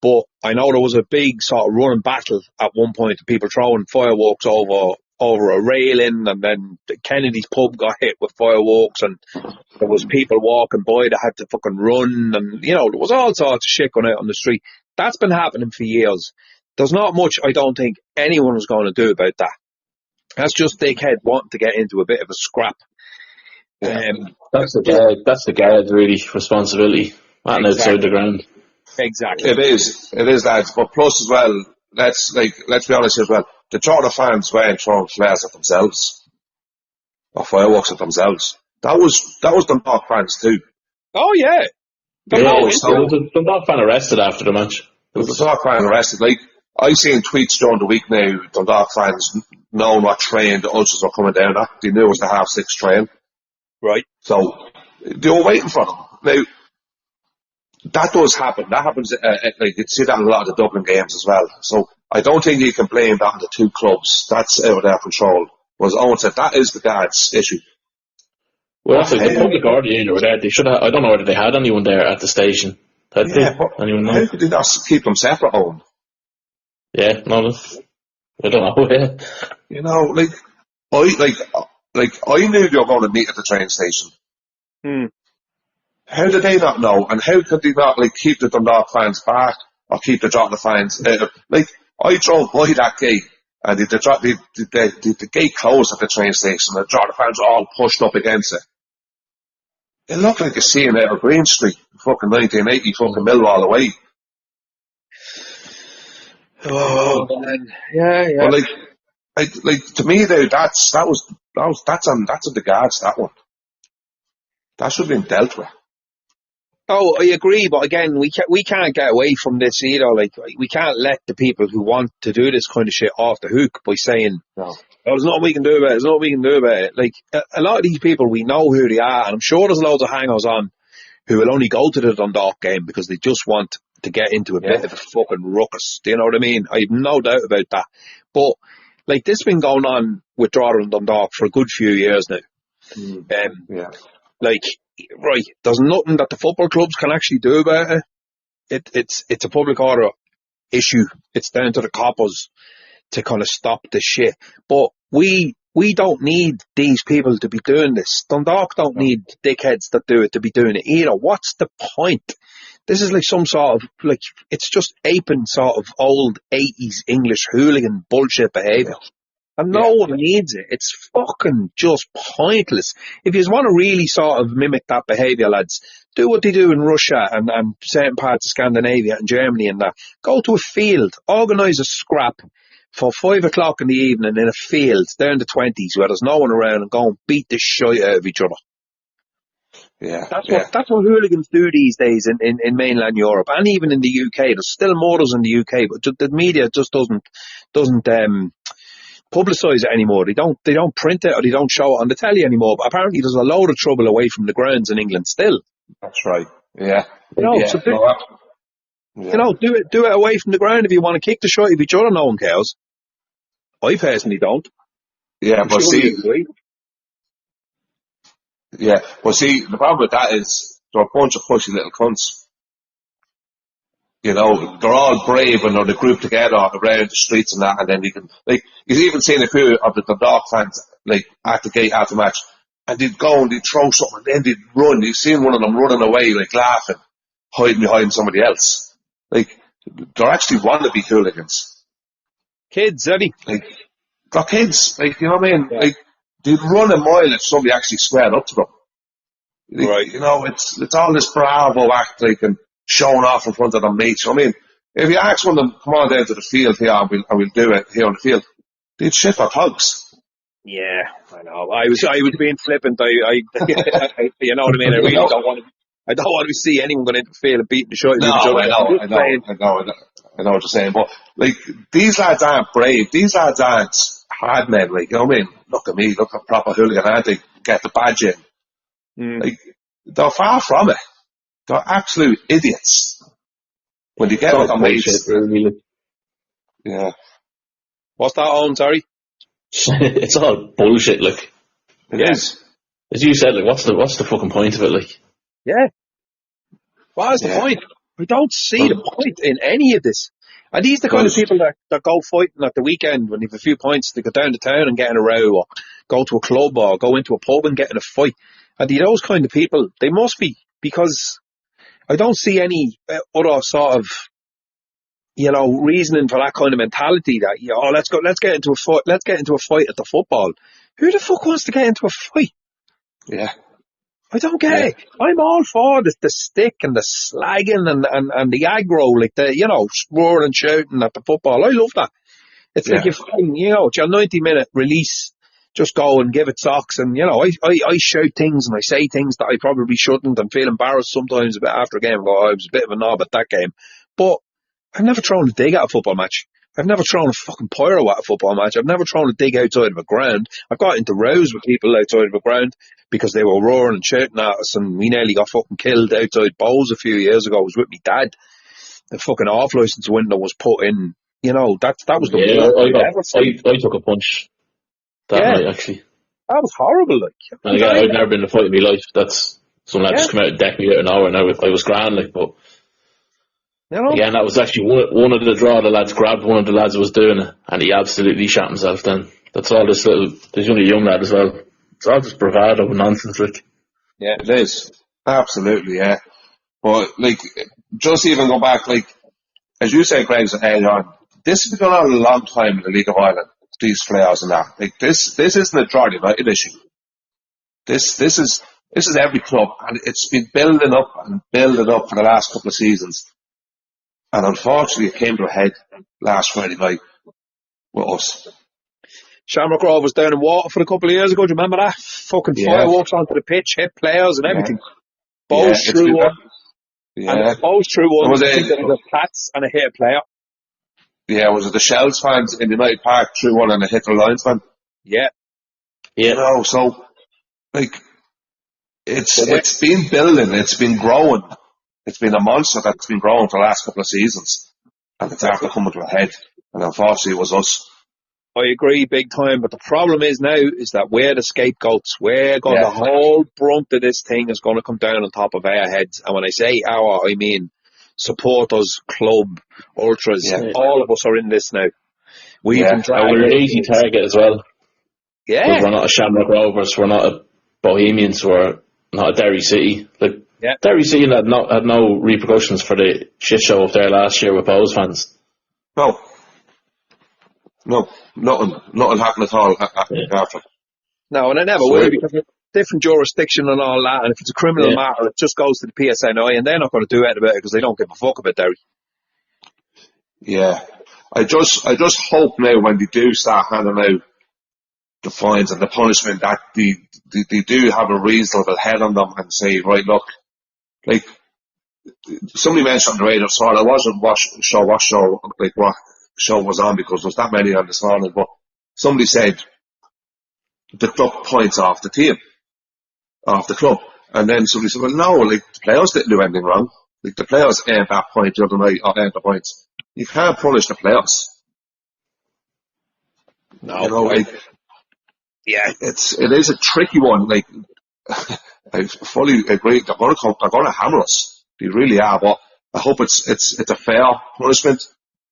but I know there was a big sort of running battle at one point of people throwing fireworks over a railing, and then Kennedy's pub got hit with fireworks, and there was people walking by that had to fucking run, and there was all sorts of shit going out on the street. That's been happening for years. There's not much I don't think anyone was going to do about that. That's just dickhead wanting to get into a bit of a scrap. That's the guard's really responsibility. Outside the ground. Exactly. It is, lads. But plus as well, let's be honest as well. The Toronto fans weren't throwing flares at themselves or fireworks at themselves. That was Dundalk fans too. Oh yeah. There was a Dundalk fan arrested after the match. There was a Dundalk fan arrested. I seen tweets during the week now. Dundalk fans knowing what train the Ulsters were coming down at. They knew it was the 6:30 train. Right. So they were waiting for them. Now that does happen. That happens. You'd see that in a lot of the Dublin games as well. So I don't think you can blame that on the two clubs. That's out of their control. Whereas Owen said that is the guards' issue. Well, the public order were there. They should have. I don't know whether they had anyone there at the station. Had they? Anyone know? How could they not keep them separate, Owen? Yeah, no, I don't know. Yeah. I knew they were going to meet at the train station. How did they not know? And how could they not keep the Dundalk fans back or keep the Drogheda fans? I drove by that gate. And the gate closed at the train station. The Drogheda fans were all pushed up against it. It looked like a scene out of Green Street, fucking 1980, fucking Millwall away. Oh man, yeah. But to me though, that's on the guards. That one, that should have been dealt with. Oh, I agree, but again, we can't get away from this either. We can't let the people who want to do this kind of shit off the hook by saying, "No, there's nothing we can do about it. There's nothing we can do about it." A lot of these people, we know who they are, and I'm sure there's loads of hangers on who will only go to the Dundalk game because they just want to get into a bit of a fucking ruckus. Do you know what I mean? I have no doubt about that. But this has been going on with Drogheda and Dundalk for a good few years now. Right, there's nothing that the football clubs can actually do about it. It's a public order issue. It's down to the coppers to kind of stop this shit. But we don't need these people to be doing this. Dundalk don't need dickheads that do it to be doing it either. What's the point? This is some sort of, it's just aping sort of old 80s English hooligan bullshit behaviour. And no one needs it. It's fucking just pointless. If you want to really sort of mimic that behaviour, lads, do what they do in Russia and certain parts of Scandinavia and Germany and that. Go to a field, organise a scrap for 5 o'clock in the evening in a field down the 20s where there's no one around, and go and beat the shit out of each other. That's what hooligans do these days in mainland Europe and even in the UK. There's still murders in the UK, but the media just doesn't publicise it anymore. They don't print it or they don't show it on the telly anymore. But apparently there's a load of trouble away from the grounds in England still. That's right. Yeah. So do it away from the ground if you want to kick the shot of each other. No one cares. I personally don't. Yeah, I'm but sure see, you agree. yeah, but see, the problem with that is they're a bunch of pushy little cunts. You know, they're all brave and they're the group together around the streets and that, and then you can, like, you've even seen a few of the dog fans, like, at the gate after match, and they'd go and they'd throw something, and then they'd run. You've seen one of them running away, like, laughing, hiding behind somebody else. Like, they're actually wannabe hooligans. Kids, Eddie. Like, they're kids, like, you know what I mean? Yeah. Like, they'd run a mile if somebody actually squared up to them. Like, Right. you know, it's all this bravo act, like, and showing off in front of their mates. I mean, if you ask one of them, come on down to the field here and we'll do it here on the field, they'd shit for thugs. Yeah, I know. I was being flippant. I you know what I mean? I really don't want to see anyone going into the field and beating the shit No, out of each other. I know what you're saying. But, like, these lads aren't brave. These lads aren't hard men, like, you know what I mean? Look at me, look at proper hooligan, aren't they? Get the badge in. Like, they're far from it. They're absolute idiots. When they get with their mates. Yeah. What's that, Owen? Sorry? It's all bullshit, like. It is. As you said, like, what's the fucking point of it, like? Yeah. What is the point? I don't see the point in any of this. And these are the kind of people that go fighting at the weekend when they have a few points, they go down to town and get in a row, or go to a club, or go into a pub and get in a fight. And those kind of people, they must be, because I don't see any other sort of, you know, reasoning for that kind of mentality that, you know, let's get into a fight at the football. Who the fuck wants to get into a fight? Yeah. I don't get it. I'm all for the stick and the slagging and the aggro, like the, you know, roaring and shouting at the football. I love that. It's like it's your 90-minute release. Just go and give it socks. And, you know, I shout things and I say things that I probably shouldn't and feel embarrassed sometimes a bit after a game. I was a bit of a knob at that game. But I've never thrown a dig at a football match. I've never thrown a fucking pyro at a football match. I've never thrown a dig outside of a ground. I've got into rows with people outside of a ground because they were roaring and shouting at us, and we nearly got fucking killed outside Bowes a few years ago. I was with my dad. The fucking off license window was put in. You know, that was the worst I took a punch that night, actually. That was horrible, like. And again, I've never been in a fight in my life. That's some lad just come out and decked me out an hour, and I was grand, like, but you know? again, that was actually one of the draw. The lads grabbed one of the lads who was doing it, and he absolutely shot himself then. That's all this there's only a young lad as well. It's all just bravado and nonsense, like. Yeah, it is. Absolutely, yeah. But, like, just even go back, like, as you say, Greg, earlier on, this has been going on a long time in the League of Ireland, these flares and that. Like, this isn't a Draw United issue. This is every club, and it's been building up for the last couple of seasons. And unfortunately, it came to a head last Friday night with us. Shamrock Grove was down in Waterford a couple of years ago. Do you remember that? Fucking fireworks onto the pitch, hit players and everything. Bowes threw one. And Bowes threw one. I think there was a Pats and a hit a player. Yeah, was it the Shells fans in United Park threw one and a hit the Lions fan? Yeah. You know, so, like, it's been building, it's been growing. It's been a monster that's been growing for the last couple of seasons. And it's after coming to a head. And unfortunately, it was us. I agree big time, but the problem is now is that we're the scapegoats. The whole brunt of this thing is going to come down on top of our heads. And when I say our, I mean supporters, club, ultras, all of us are in this now. We're an easy target as well. Yeah. We're not a Shamrock Rovers, we're not a Bohemians, we're not a Derry City. Like, Derry City had no repercussions for the shit show up there last year with Bowes fans. No, nothing happened at all after. No, and I never will, because it's different jurisdiction and all that, and if it's a criminal matter, it just goes to the PSNI, and they're not going to do anything about it because they don't give a fuck about Derry. Yeah. I just hope now when they do start handing out the fines and the punishment that they do have a reasonable head on them and say, right, look, like, somebody mentioned on the radio, so I wasn't what show was on because there's that many on this morning, but somebody said deduct points off the team, off the club. And then somebody said, well, no, like, the players didn't do anything wrong. Like, the players earned that point the other night, or earned the points. You can't punish the players. No, you know, like, yeah, it is a tricky one. Like, I fully agree. They're going to hammer us. They really are. But I hope it's a fair punishment,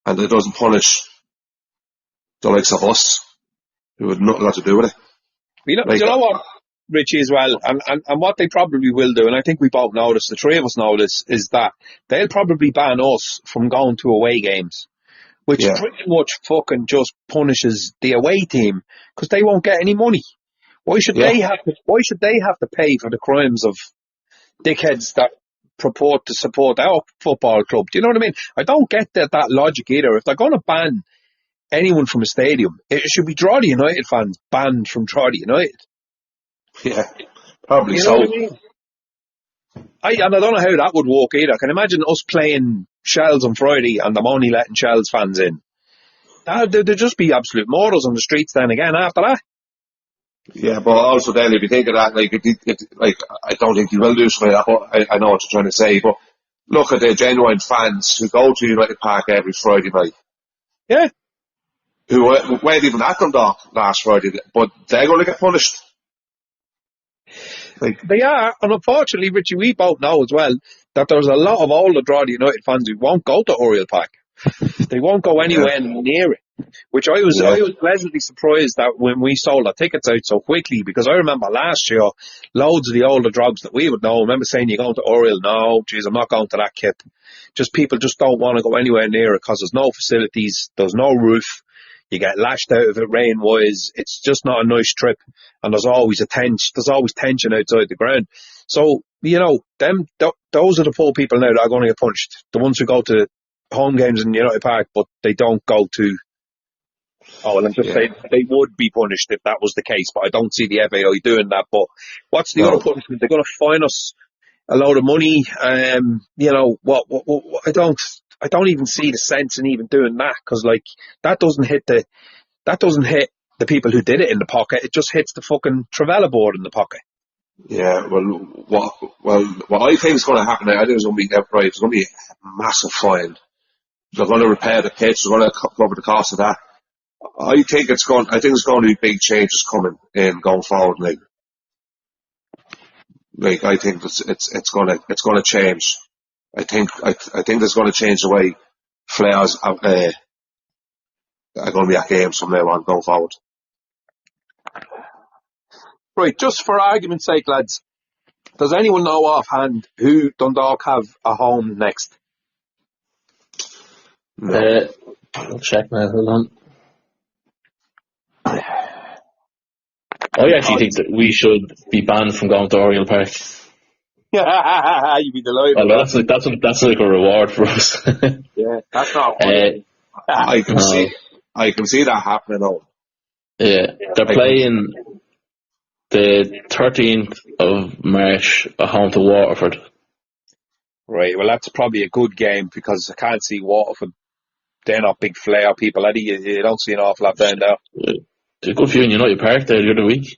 and it doesn't punish the likes of us who had nothing got to do with it. You know what, Richie, as well, and what they probably will do, and I think we both know this, the three of us know this, is that they'll probably ban us from going to away games, which pretty much fucking just punishes the away team, because they won't get any money. Why should they have to pay for the crimes of dickheads that purport to support our football club? Do you know what I mean? I don't get that logic either. If they're going to ban anyone from a stadium, it should be Drogheda United fans banned from Drogheda United. Yeah, probably you so. Know what I mean? I don't know how that would work either. I can imagine us playing Shells on Friday and I'm only letting Shells fans in. There'd just be absolute mortals on the streets then again after that. Yeah, but also then if you think of that, like I don't think you will do something like that, but I know what you're trying to say. But look at the genuine fans who go to United Park every Friday night. Yeah. Who weren't even at Dundalk last Friday, but they're going to get punished. They are, and unfortunately, Richie, we both know as well that there's a lot of older Drogheda United fans who won't go to Oriel Park. They won't go anywhere near it. Which I was pleasantly surprised that when we sold our tickets out so quickly, because I remember last year, loads of the older drogs that we would know, I remember saying, you're going to Oriel? No, geez, I'm not going to that kip. Just people just don't want to go anywhere near it because there's no facilities, there's no roof, you get lashed out of it rain-wise, it's just not a nice trip, and there's always tension outside the ground. So, you know, those are the poor people now that are going to get punished. The ones who go to home games in United Park, but they don't go to. Oh, well, I'm just saying they would be punished if that was the case, but I don't see the FAI doing that. But what's the other punishment? They're going to fine us a load of money. You know what? I don't even see the sense in even doing that, because like that doesn't hit the people who did it in the pocket. It just hits the fucking Travella board in the pocket. Yeah, what I think is going to happen, I think it's going to be right. It's going to be a massive fine. They're going to repair the pitch. They're going to cover the cost of that. I think it's going to be big changes coming in going forward. Like I think it's going to change. I think it's going to change the way players are going to be at games from now on going forward. Right, just for argument's sake, lads, does anyone know offhand who Dundalk have a home next? No. I'll check now, hold on. I actually think that we should be banned from going to Oriel Park. You'd be delighted. Well, that's like a reward for us. Yeah, that's not. I can see that happening. Though. Yeah, they're playing the 13th of March at home to Waterford. Right, well, that's probably a good game because I can't see Waterford. They're not big flair people, Eddie. You don't see an awful lot down there. There's a good few in United Park there the other week.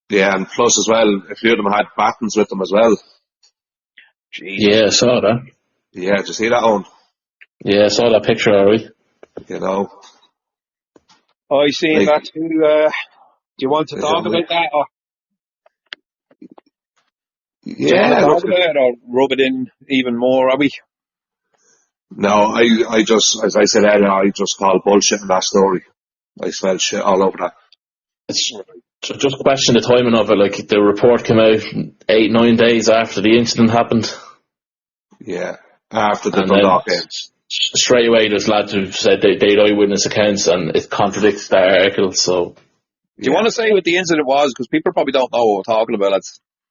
Yeah, and plus as well, a few of them had battens with them as well. Jeez. Yeah, I saw that. Yeah, did you see that, Owen? Yeah, I saw that picture, alright. You know. I seen that too. Do you want to talk about that? Or? Yeah. Talk about it or rub it in even more, are we? No, I just, as I said earlier, I just call bullshit in that story. I smell shit all over that. It's just question the timing of it. Like the report came out 8-9 days after the incident happened. Yeah, after the Dundalk games. Straight away, there's lads who said they'd eyewitness accounts, and it contradicts that article. So, do you want to say what the incident was? Because people probably don't know what we're talking about.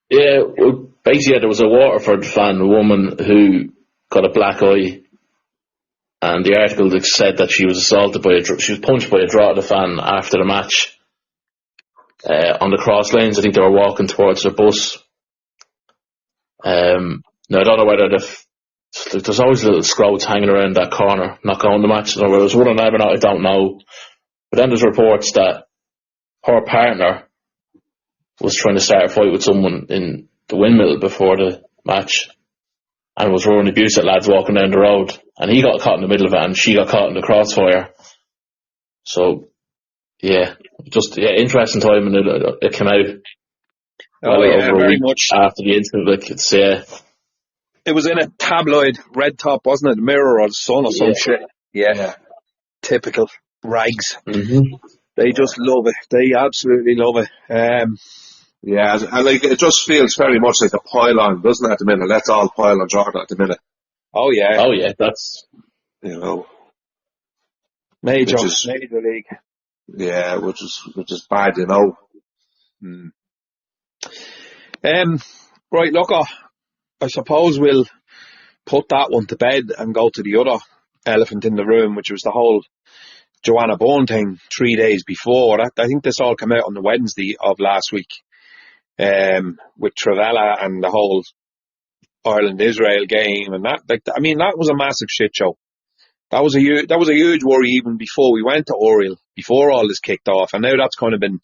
Yeah, well, basically, there was a Waterford fan, a woman who got a black eye. And the article said that she was assaulted she was punched by a Drogheda fan after the match on the cross lanes. I think they were walking towards their bus. Now I don't know whether there's always little scroats hanging around that corner, not going to match. Whether it was one of them or not, I don't know. But then there's reports that her partner was trying to start a fight with someone in the windmill before the match and was throwing abuse at lads walking down the road. And he got caught in the middle of it and she got caught in the crossfire. So, interesting time when it came out. Very much. After the incident, like, it's, It was in a tabloid, red top, wasn't it? The Mirror or the Sun or some shit. Yeah. Typical rags. Mm-hmm. They just love it. They absolutely love it. And like it just feels very much like a pile-on, doesn't it? At the minute, let's all pile on Jordan at the minute. Oh yeah, that's major league. Yeah, which is bad, you know. Right, look, I suppose we'll put that one to bed and go to the other elephant in the room, which was the whole Joanna Bourne thing 3 days before. I think this all came out on the Wednesday of last week, with Travella and the whole Ireland-Israel game, and that was a massive shit show. That was a huge worry even before we went to Oriel, before all this kicked off, and now that's kind of been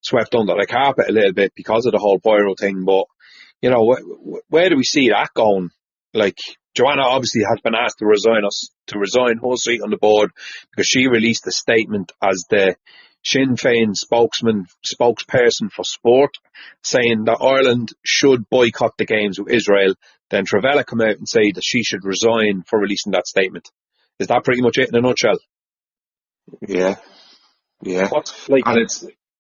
swept under the carpet a little bit because of the whole pyro thing. But you know, where do we see that going? Like, Joanna obviously has been asked to resign her seat on the board because she released a statement as the Sinn Féin spokesperson for sport, saying that Ireland should boycott the games with Israel. Then Travella come out and say that she should resign for releasing that statement. Is that pretty much it in a nutshell? Yeah. And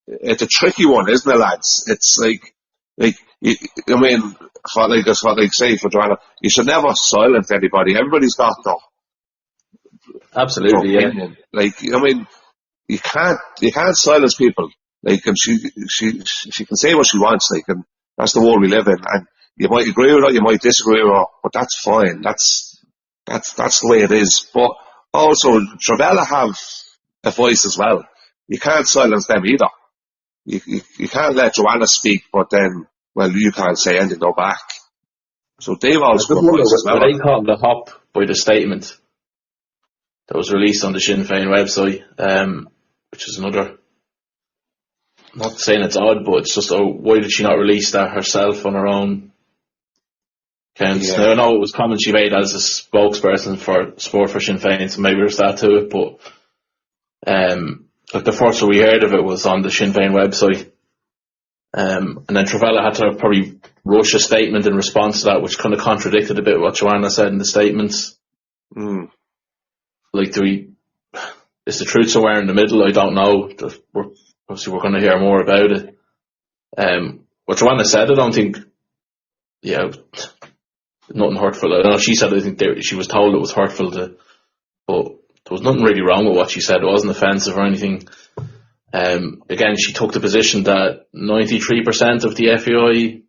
it's a tricky one, isn't it, lads? It's that's what they say for Joanna. You should never silence anybody. Everybody's got their absolutely, opinion. You can't silence people. And she can say what she wants. And that's the world we live in. And you might agree with her, you might disagree with her, but that's fine. That's the way it is. But also, Travella have a voice as well. You can't silence them either. You can't let Joanna speak, but then, you can't say anything, go back. So they've also got a voice as well. They caught the hop by the statement that was released on the Sinn Féin website, which is another, not saying it's odd, but it's just, why did she not release that herself on her own accounts? Now, I know it was comment she made as a spokesperson for sport for Sinn Féin, so maybe there's that to it, but the first we heard of it was on the Sinn Féin website, and then Travella had to probably rush a statement in response to that, which kind of contradicted a bit what Joanna said in the statements. Is the truth somewhere in the middle? I don't know. Obviously we're going to hear more about it. What Joanna said, I don't think, nothing hurtful. I know she said, I think she was told it was hurtful but there was nothing really wrong with what she said. It wasn't offensive or anything. Again, she took the position that 93% of the FAI,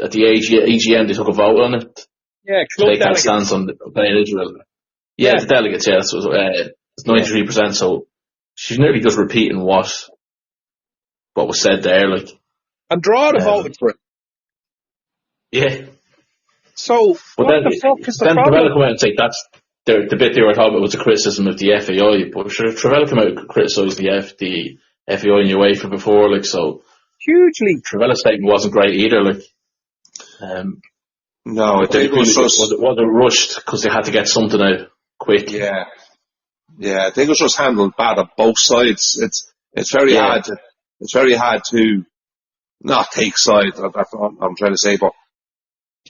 at the AGM, they took a vote on it. Yeah, to take that stance on playing Israel. Yeah, the delegates, so it's 93%, so she's nearly just repeating what was said there, And Drogheda voted for it. Yeah. So, what the fuck is the problem? Then Travella come out and say that's the bit they were talking about was a criticism of the FAI, but Travella came out and criticised the FAI and UEFA before, so hugely. Travella's statement wasn't great either, No, I think it wasn't rushed because they had to get something out quick. Yeah, I think it was just handled bad on both sides. It's very hard. It's very hard to not take sides. That's what I'm trying to say, but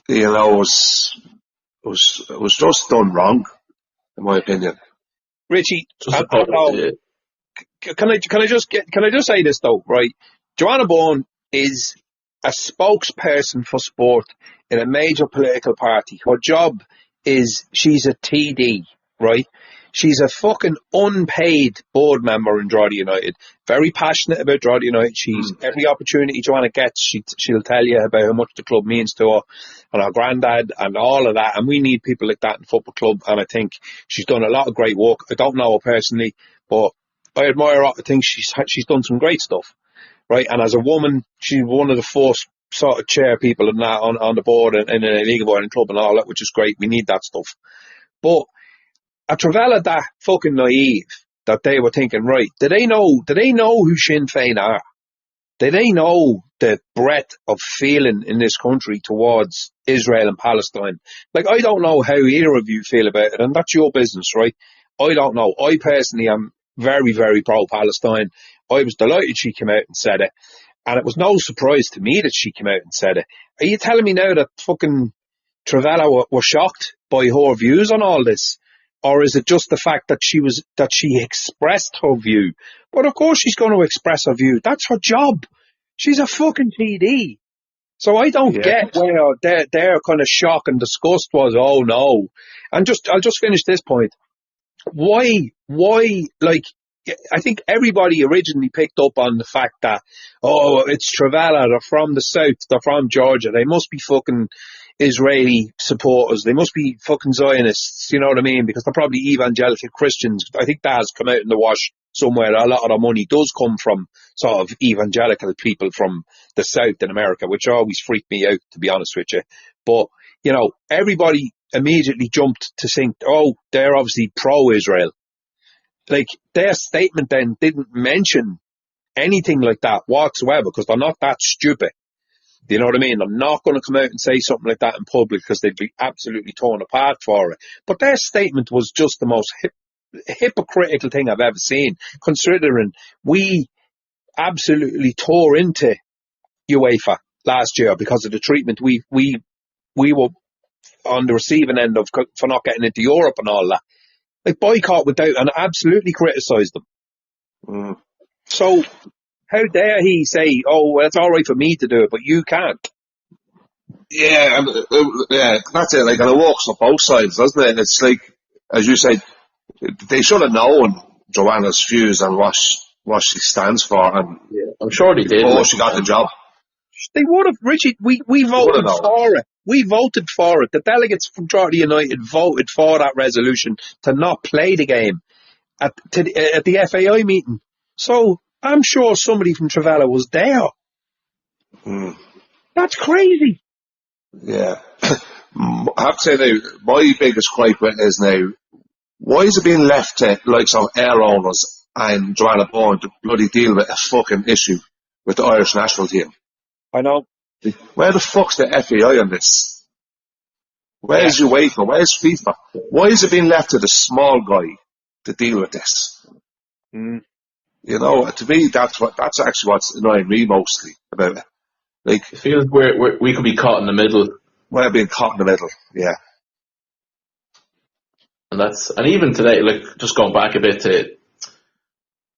it was just done wrong, in my opinion. Richie, can I just say this though, right? Joanna Bourne is a spokesperson for sport in a major political party. Her job is she's a TD, right? She's a fucking unpaid board member in Drogheda United. Very passionate about Drogheda United. She's every opportunity Joanna gets, she'll tell you about how much the club means to her and her granddad and all of that. And we need people like that in football club. And I think she's done a lot of great work. I don't know her personally, but I admire her. I think she's done some great stuff, right? And as a woman, she's one of the first sort of chair people and that on the board and in a league board and club and all that, which is great. We need that stuff. But are Travella that fucking naive that they were thinking, right, do they know who Sinn Féin are? Do they know the breadth of feeling in this country towards Israel and Palestine? Like, I don't know how either of you feel about it, and that's your business, right? I don't know. I personally am very, very pro-Palestine. I was delighted she came out and said it, and it was no surprise to me that she came out and said it. Are you telling me now that fucking Travella were shocked by her views on all this? Or is it just the fact that she expressed her view? But of course she's going to express her view. That's her job. She's a fucking TD. So I don't get where their kind of shock and disgust was, oh no. And I'll just finish this point. Why, like, I think everybody originally picked up on the fact that, oh, it's Travella, they're from the south, they're from Georgia, they must be fucking Israeli supporters, they must be fucking Zionists, you know what I mean? Because they're probably evangelical Christians. I think that has come out in the wash somewhere. A lot of the money does come from sort of evangelical people from the south in America, which always freaked me out, to be honest with you. But, you know, everybody immediately jumped to think, oh, they're obviously pro-Israel. Like, their statement then didn't mention anything like that whatsoever, because they're not that stupid. Do you know what I mean? They're not going to come out and say something like that in public because they'd be absolutely torn apart for it. But their statement was just the most hypocritical thing I've ever seen, considering we absolutely tore into UEFA last year because of the treatment we were on the receiving end of for not getting into Europe and all that. Like, boycott without, and absolutely criticised them. Mm. So, how dare he say, oh, well, it's all right for me to do it, but you can't? Yeah, that's it. Like, and it works on both sides, doesn't it? It's like, as you said, they should have known Joanna's views and what she stands for, and I'm sure they did. Before she got the job. They would have, Richie. We voted for it. We voted for it. The delegates from Drogheda United voted for that resolution to not play the game at the FAI meeting. So I'm sure somebody from Travella was there. Mm. That's crazy. Yeah. I have to say now, my biggest gripe with it is now, why is it being left to like some air owners and Joanna Bourne to bloody deal with a fucking issue with the Irish national team? I know. Where the fuck's the FAI on this? Where's UEFA? Where's FIFA? Why is it being left to the small guy to deal with this? Mm. You know, to me, that's actually what's annoying me mostly about it. Like, it feels we could be caught in the middle. We're being caught in the middle, yeah. And even today, like, just going back a bit to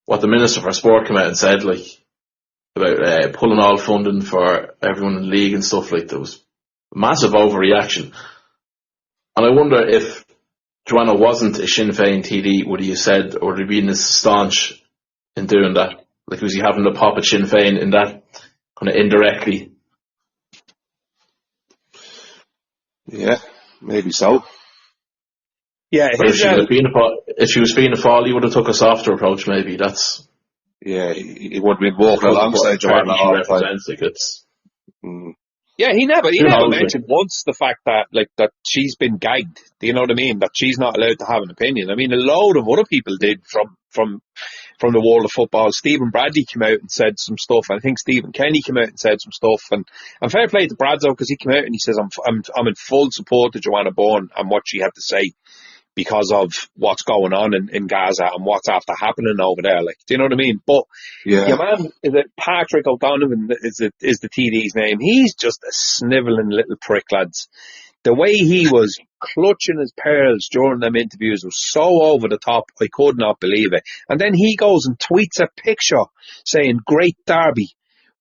what the Minister for Sport came out and said, like, about pulling all funding for everyone in the league and stuff, like, there was a massive overreaction. And I wonder if Joanna wasn't a Sinn Féin TD, would he have said, or would he been as staunch in doing that? Like, was he having to pop at Sinn Féin in that kind of indirectly? Yeah, maybe so. Yeah, if she was being a fall, he would have took a softer approach, maybe. That's... Yeah, he would have been walking alongside Joanna all the time. Yeah, he never mentioned once the fact that, like, that she's been gagged. Do you know what I mean? That she's not allowed to have an opinion. I mean, a load of other people did from the world of football. Stephen Bradley came out and said some stuff. I think Stephen Kenny came out and said some stuff. And fair play to Bradzo, because he came out and he says, I'm in full support of Joanna Bourne and what she had to say, because of what's going on in Gaza and what's after happening over there. Like, do you know what I mean? But your man, is it Patrick O'Donovan is the TD's name? He's just a snivelling little prick, lads. The way he was clutching his pearls during them interviews was so over the top, I could not believe it. And then he goes and tweets a picture saying, "Great Derby,"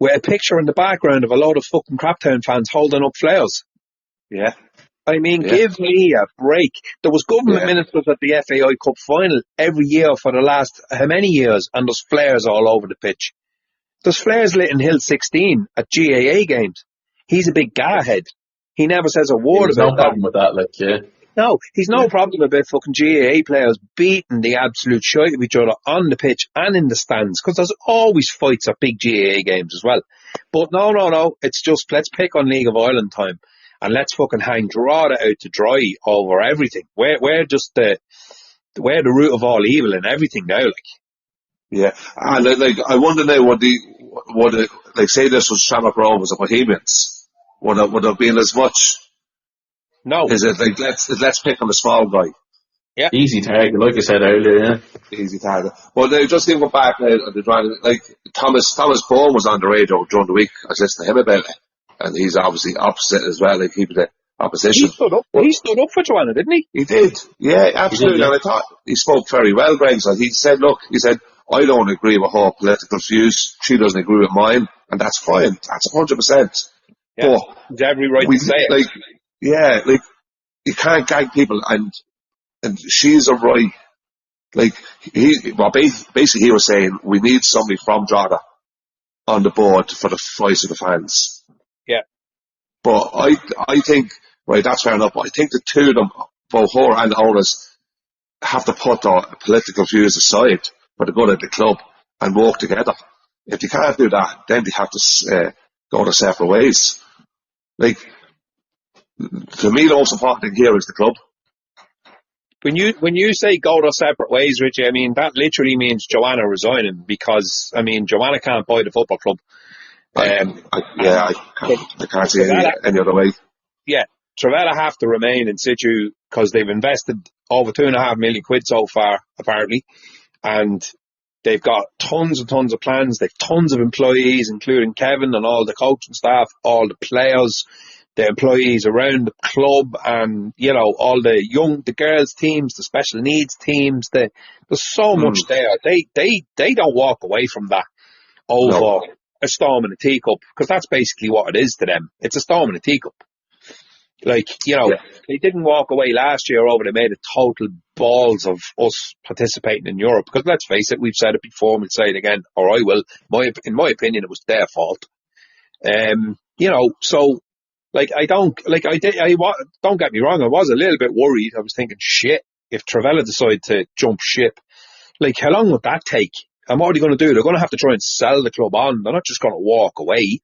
with a picture in the background of a load of fucking Craptown fans holding up flares. Yeah. I mean, give me a break. There was government ministers at the FAI Cup final every year for the last how many years, and there's flares all over the pitch. There's flares lit in Hill 16 at GAA games. He's a big garhead. He never says a word about no problem with that, like, yeah. No, he's no problem about fucking GAA players beating the absolute shite of each other on the pitch and in the stands, because there's always fights at big GAA games as well. But no, it's just, let's pick on League of Ireland time and let's fucking draw that out to dry over everything. We're just we're the root of all evil and everything now, like. Yeah, and I wonder now like say this was Shamrock Rovers or Bohemians, would it have been as much? No. Is it like let's pick on the small guy? Yeah. Easy target, like I said earlier, yeah. Easy target. Well, now just think back now, like Thomas Bourne was on the radio during the week. I was listening to him about it, and he's obviously opposite as well, like people the opposition. He stood up for Joanna, didn't he? He did, yeah, absolutely. He did, yeah. And I thought he spoke very well, Greg. So he said, I don't agree with her political views. She doesn't agree with mine, and that's fine. That's 100%. Yeah. But he's every right to say it. Like, yeah, like you can't gag people, and she's a right. Like basically he was saying we need somebody from Drogheda on the board for the voice of the fans. Yeah. But I think, right, that's fair enough. But I think the two of them, both her and the owners, have to put their political views aside for the good of the club and work together. If they can't do that, then they have to go their separate ways. Like, to me, the most important thing here is the club. When you say go their separate ways, Richie, I mean, that literally means Joanna resigning, because, I mean, Joanna can't buy the football club. I can't see any other way. Yeah, Travella have to remain in situ because they've invested over £2.5 million so far, apparently, and they've got tons and tons of plans. They've tons of employees, including Kevin and all the coaching staff, all the players, the employees around the club, and all the girls teams, the special needs teams. There's so much there. They don't walk away from that over a storm in a teacup, because that's basically what it is to them. It's a storm in a teacup. Like, They didn't walk away last year over, they made a total balls of us participating in Europe. Because let's face it, we've said it before, we'll say it again, or I will. In my opinion, it was their fault. So, like, don't get me wrong, I was a little bit worried. I was thinking, shit, if Travella decide to jump ship, like, how long would that take? And what are they going to do? They're going to have to try and sell the club on. They're not just going to walk away.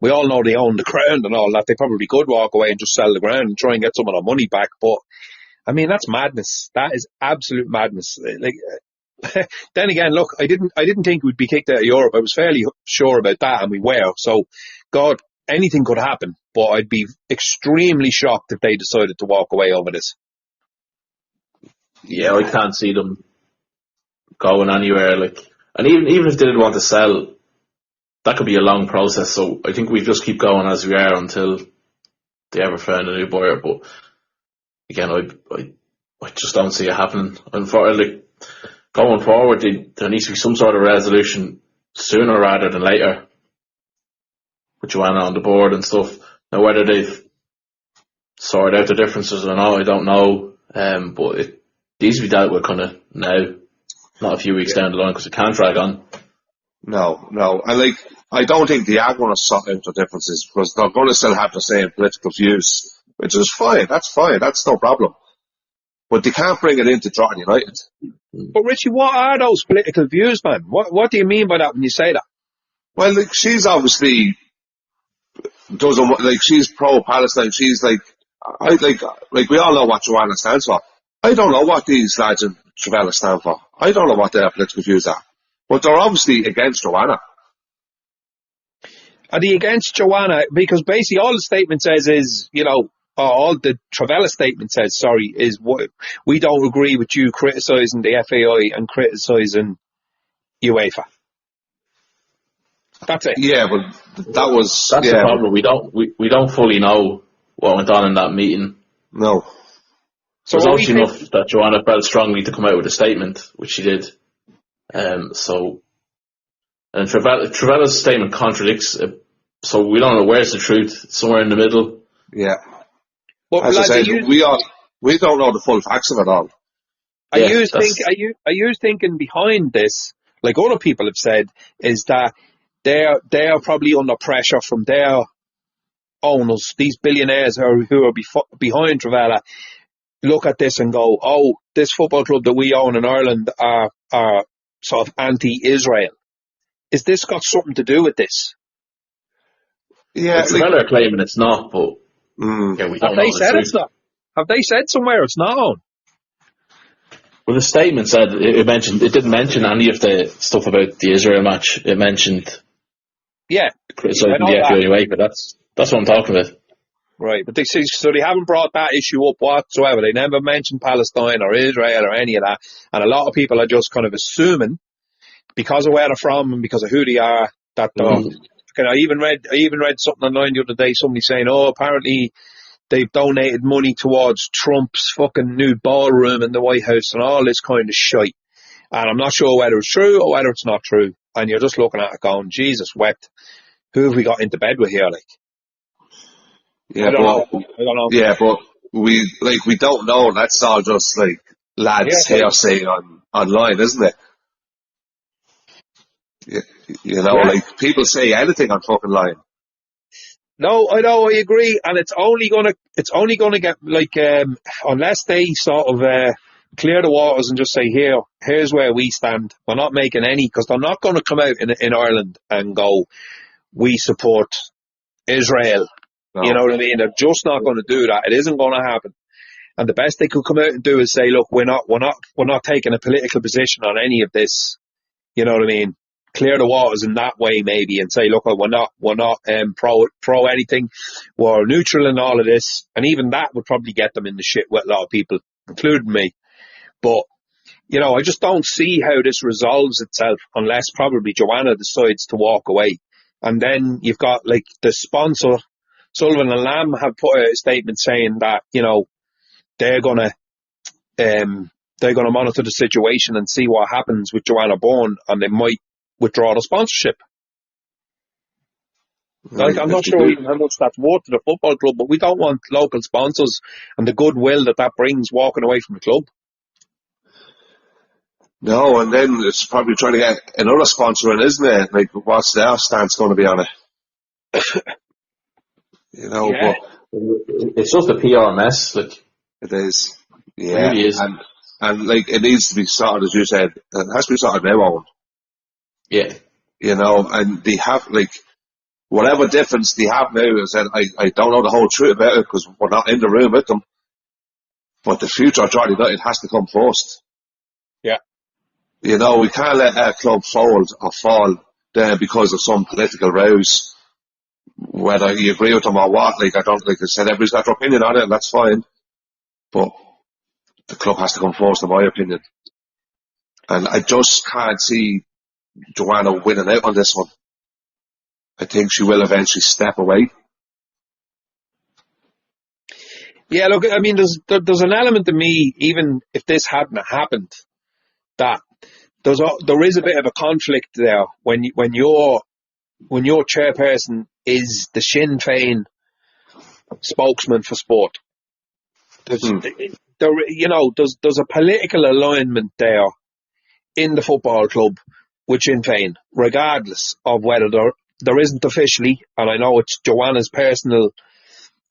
We all know they own the ground and all that. They probably could walk away and just sell the ground and try and get some of their money back. But, I mean, that's madness. That is absolute madness. Like, then again, look, I didn't think we'd be kicked out of Europe. I was fairly sure about that, and we were. So, God, anything could happen. But I'd be extremely shocked if they decided to walk away over this. Yeah, I can't see them going anywhere. Like, and even if they did want to sell, that could be a long process. So I think we just keep going as we are until they ever find a new buyer. But again, I just don't see it happening. Unfortunately, going forward, there needs to be some sort of resolution sooner rather than later with Joanna on the board and stuff. Now, whether they've sorted out the differences or not, I don't know. But it needs to be dealt with kind of now, not a few weeks down the line, because it can't drag on. No. And I don't think they are going to sort out the differences, because they're going to still have the same political views, which is fine. That's no problem. But they can't bring it into Drogheda United. But Richie, what are those political views, man? What do you mean by that when you say that? Well, she's obviously she's pro-Palestine. She's we all know what Joanna stands for. I don't know what these lads in Travella stand for. I don't know what their political views are. But they're obviously against Joanna. Are they against Joanna? Because basically all the statement says is, all the Travella statement says, is what we don't agree with you criticising the FAI and criticising UEFA. That's it. Yeah, but that's the problem. We don't fully know what went on in that meeting. No. So it was obviously enough that Joanna felt strongly to come out with a statement, which she did. And Travella's statement contradicts it, so we don't know where's the truth. It's somewhere in the middle. Yeah. But as I said, we don't know the full facts of it all. Are you thinking behind this, like other people have said, is that they're probably under pressure from their owners, these billionaires who are behind Travella, look at this and go, oh, this football club that we own in Ireland are sort of anti-Israel. Is this got something to do with this? Yeah, It's another claiming it's not, but mm, yeah, we Have don't they know the said truth. it's not? Have they said somewhere it's not on? Well, the statement said it didn't mention any of the stuff about the Israel match. It mentioned Yeah, I criticising know the that. FUA, but that's what I'm talking about. Right, but they haven't brought that issue up whatsoever. They never mentioned Palestine or Israel or any of that. And a lot of people are just kind of assuming, because of where they're from and because of who they are, that they're. I even read something online the other day. Somebody saying, "Oh, apparently they've donated money towards Trump's fucking new ballroom in the White House and all this kind of shite." And I'm not sure whether it's true or whether it's not true. And you're just looking at it going, Jesus wept. Who have we got into bed with here? Like, yeah, I don't know. Yeah, but we don't know. That's all just like lads Yeah, hearsay online, isn't it? You know, yeah. like people say anything on fucking line. No, I know, I agree, and it's only gonna get like unless they sort of clear the waters and just say here's where we stand. We're not making any, because they're not going to come out in Ireland and go, we support Israel. No. You know what I mean? They're just not going to do that. It isn't going to happen. And the best they could come out and do is say, look, we're not taking a political position on any of this. You know what I mean? Clear the waters in that way, maybe, and say, look, we're not pro anything. We're neutral in all of this, and even that would probably get them in the shit with a lot of people, including me. But I just don't see how this resolves itself unless probably Joanna decides to walk away, and then you've got like the sponsor, Sullivan and Lamb, have put out a statement saying that they're gonna monitor the situation and see what happens with Joanna Bourne, and they might withdraw the sponsorship. Like, I'm not sure even how much that's worth to the football club, but we don't want local sponsors and the goodwill that brings walking away from the club. No, and then it's probably trying to get another sponsor in, isn't it? Like, what's their stance going to be on it? Yeah. But It's just a PR mess. Like, it is. it Yeah, really is. and like it needs to be sorted, as you said. It has to be sorted now, Owen. Yeah. And they have like whatever difference they have now. Is that I don't know the whole truth about it because we're not in the room with them. But the future of Jordan United has to come first. Yeah. We can't let our club fold or fall there because of some political rows. Whether you agree with them or what, like I said, everybody's got their opinion on it, and that's fine. But the club has to come first, in my opinion. And I just can't see Joanna winning out on this one. I think she will eventually step away. Yeah, look, I mean, there's an element to me, even if this hadn't happened, that there is a bit of a conflict there when your chairperson is the Sinn Féin spokesman for sport. There's a political alignment there in the football club with Sinn Féin, regardless of whether there isn't officially, and I know it's Joanna's personal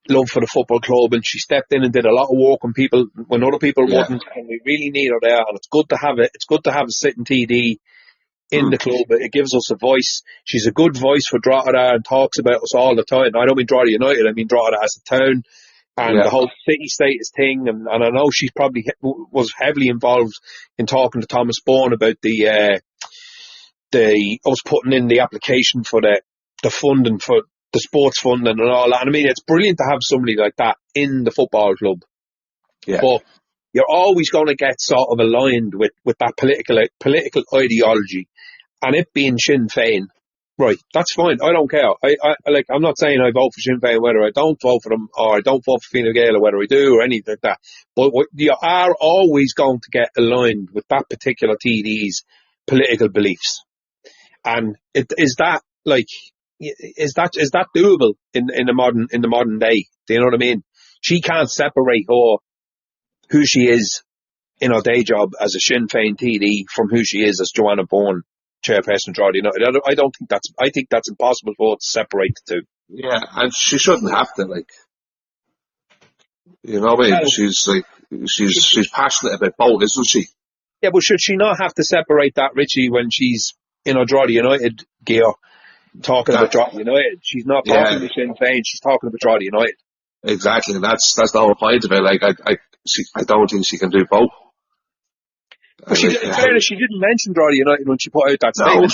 love for the football club, and she stepped in and did a lot of work when other people wouldn't, and we really need her there, and it's good to have it. It's good to have a sitting TD in the club. It gives us a voice. She's a good voice for Drogheda and talks about us all the time. I don't mean Drogheda United, I mean Drogheda as a town and the whole city status thing. And I know she probably was heavily involved in talking to Thomas Bourne about us putting in the application for the funding for the sports funding and all that. And I mean, it's brilliant to have somebody like that in the football club. Yeah. But you're always going to get sort of aligned with that political ideology, and it being Sinn Féin, right? That's fine. I don't care. I'm not saying I vote for Sinn Féin whether I don't vote for them, or I don't vote for Fine Gael or whether I do, or anything like that. But you are always going to get aligned with that particular TD's political beliefs, and is that doable in the modern day? Do you know what I mean? She can't separate who she is in her day job as a Sinn Féin TD from who she is as Joanna Bourne, chairperson of Drogheda United. I think that's impossible for her to separate the two. Yeah, and she shouldn't have to, like, what I mean? She's like, she's passionate about both, isn't she? Yeah, but should she not have to separate that, Richie, when she's in her Drogheda United gear talking about Drogheda United? She's not talking to Sinn Féin, she's talking about Drogheda United. Exactly, and that's the whole point of it. Like, I don't think she can do both. But in fairness, she didn't mention Drogheda United when she put out that statement.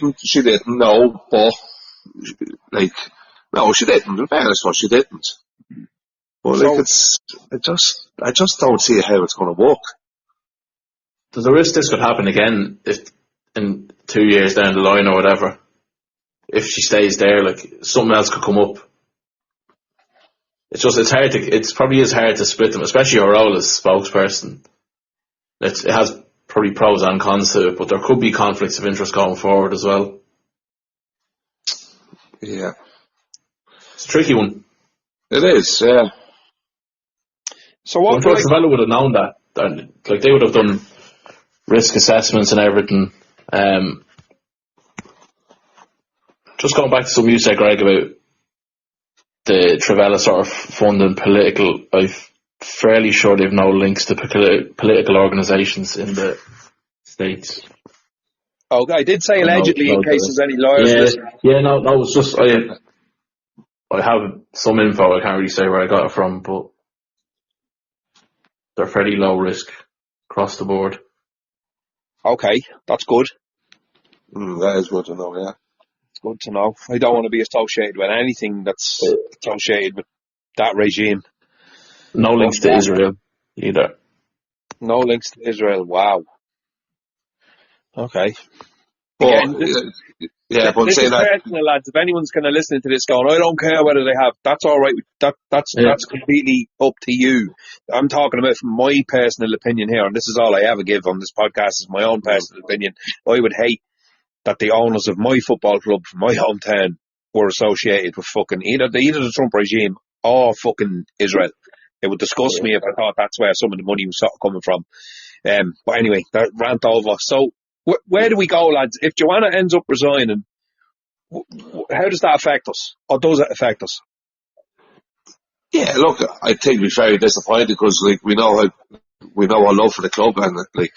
No, she didn't, no, but, like, no, she didn't, in fairness, she didn't. But, like, I just don't see how it's going to work. There's a risk this could happen again if in 2 years down the line or whatever. If she stays there, like, something else could come up. It probably is hard to split them, especially her role as spokesperson. It has probably pros and cons to it, but there could be conflicts of interest going forward as well. Yeah. It's a tricky one. It is, yeah. So what? Travella would have known that. Like, they would have done risk assessments and everything. Just going back to something you said, Greg, about the Travella sort of funding political, I'm fairly sure they've no links to political organisations in the States. Oh, I did say allegedly in case there's any lawyers. No, it's just I have some info. I can't really say where I got it from, but they're fairly low risk across the board. Okay, that's good. That is good to know, yeah. It's good to know. I don't want to be associated with anything that's associated with that regime. No links to Israel either. No links to Israel. Wow. Okay. Again, but this say is that, personal, lads. If anyone's kind of listening to this going, I don't care whether they have, that's all right. That's completely up to you. I'm talking about from my personal opinion here, and this is all I ever give on this podcast is my own personal opinion. I would hate that the owners of my football club from my hometown were associated with fucking either the Trump regime or fucking Israel. It would disgust me if I thought that's where some of the money was sort of coming from. But anyway, that rant over. So where do we go, lads? If Joanna ends up resigning, how does that affect us? Or does it affect us? yeah, look, I think we're very disappointed because, like, we know our love for the club and, like,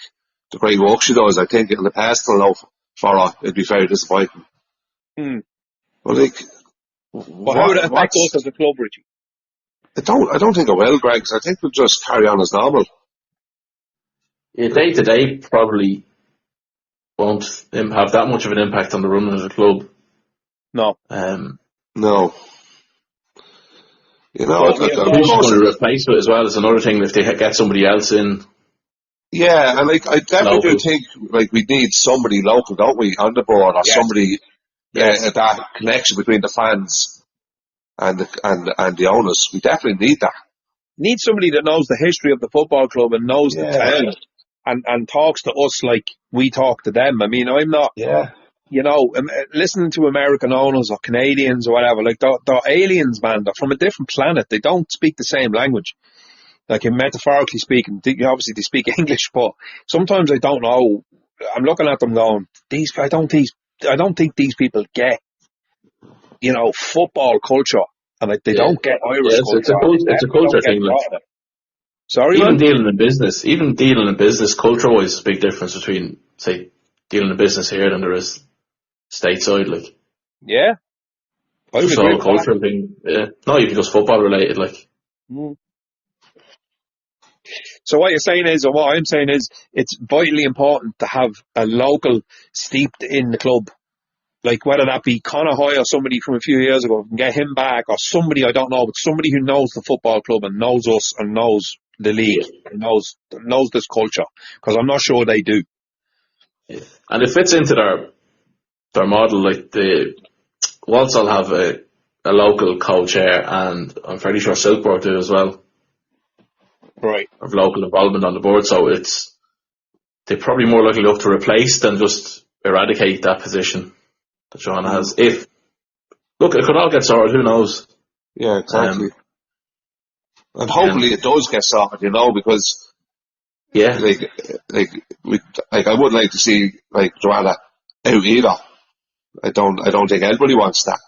the great work she does. I think in the past, love for her, it'd be very disappointing. But, like, how would it affect us as a club, Richie? I don't think it will, Greg. I think we'll just carry on as normal. Yeah, day to day probably won't have that much of an impact on the running of the club. No. No. You know, who's going to replace it as well is another thing if they get somebody else in. Yeah, and like I definitely do think like we need somebody local, don't we, on the board, or somebody that connection between the fans and the owners. We definitely need that. Need somebody that knows the history of the football club and knows the town and talks to us like we talk to them. I mean, I'm not, you know, listening to American owners or Canadians or whatever, like they're aliens, man. They're from a different planet. They don't speak the same language. Like, in metaphorically speaking, obviously they speak English, but sometimes I don't know. I'm looking at them going, I don't think these people get, you know, football culture, and they don't get Irish culture. It's a culture thing. Like, sorry, even dealing in business, culture-wise, is a big difference between, say, dealing in business here than there is stateside. Like, yeah, it's all a cultural thing. Yeah, not even just football related. Like. So what you're saying is, or what I'm saying is, it's vitally important to have a local steeped in the club. Like, whether that be Conor Hoy or somebody from a few years ago, can get him back, or somebody, I don't know, but somebody who knows the football club and knows us and knows the league and knows this culture. Because I'm not sure they do. Yeah. And it fits into their model. Like, the Walsall have a local co-chair, and I'm fairly sure Silkport do as well. Right. Of local involvement on the board, so they're probably more likely to look to replace than just eradicate that position that Joanna has. It could all get sorted, who knows? Yeah, exactly. And hopefully it does get sorted, you know, because like I would like to see like Joanna out either. I don't think anybody wants that.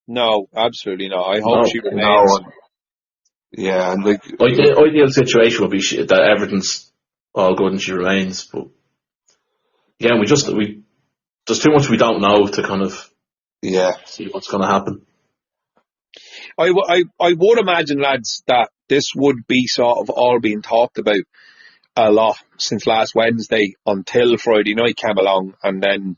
No, absolutely not. I hope she remains. Yeah, and like Ideal situation would be that everything's all good and she remains. But again, there's too much we don't know to kind of see what's going to happen. I would imagine, lads, that this would be sort of all being talked about a lot since last Wednesday until Friday night came along, and then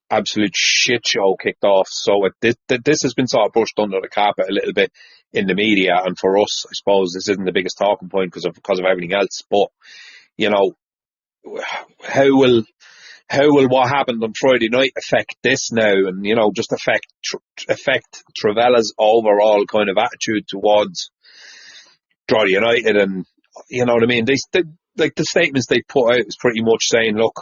absolute shit show kicked off. So this has been sort of brushed under the carpet a little bit in the media, and for us, I suppose this isn't the biggest talking point because of everything else. But you know, how will what happened on Friday night affect this now, and you know, just affect Trevella's overall kind of attitude towards Drogheda United, and you know what I mean? Like the statements they put out is pretty much saying, look,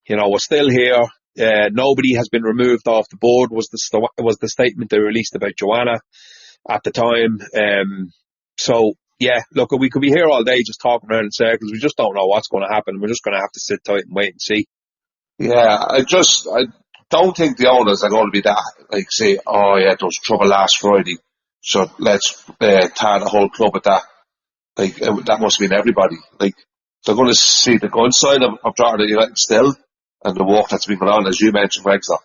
you know, we're still here. Nobody has been removed off the board. Was the statement they released about Joanna at the time? So yeah, look, we could be here all day just talking around in circles. We just don't know what's going to happen. We're just going to have to sit tight and wait and see. Yeah, I don't think the owners are going to be that, like, say, oh yeah, there was trouble last Friday, so let's tar the whole club at that. Like, that must have been everybody. Like, they're going to see the good side of Drogheda United still, and the work that's been going on, as you mentioned, Gregson,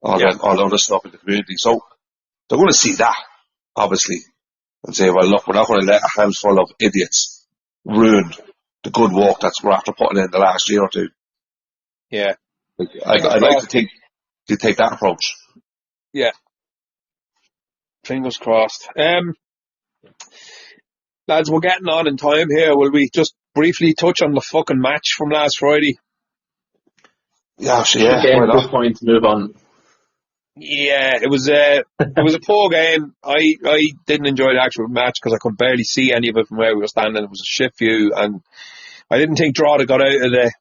all the other stuff in the community. So they're going to see that, obviously, and say, well, look, we're not going to let a handful of idiots ruin the good work that's we're after putting in the last year or two. Yeah. Like, I'd like to think you take that approach. Yeah. Fingers crossed. Lads, we're getting on in time here. Will we just briefly touch on the fucking match from last Friday? Yeah, good point to move on. Yeah, it was a poor game. I didn't enjoy the actual match because I could barely see any of it from where we were standing. It was a shit view, and I didn't think Drogheda got out of the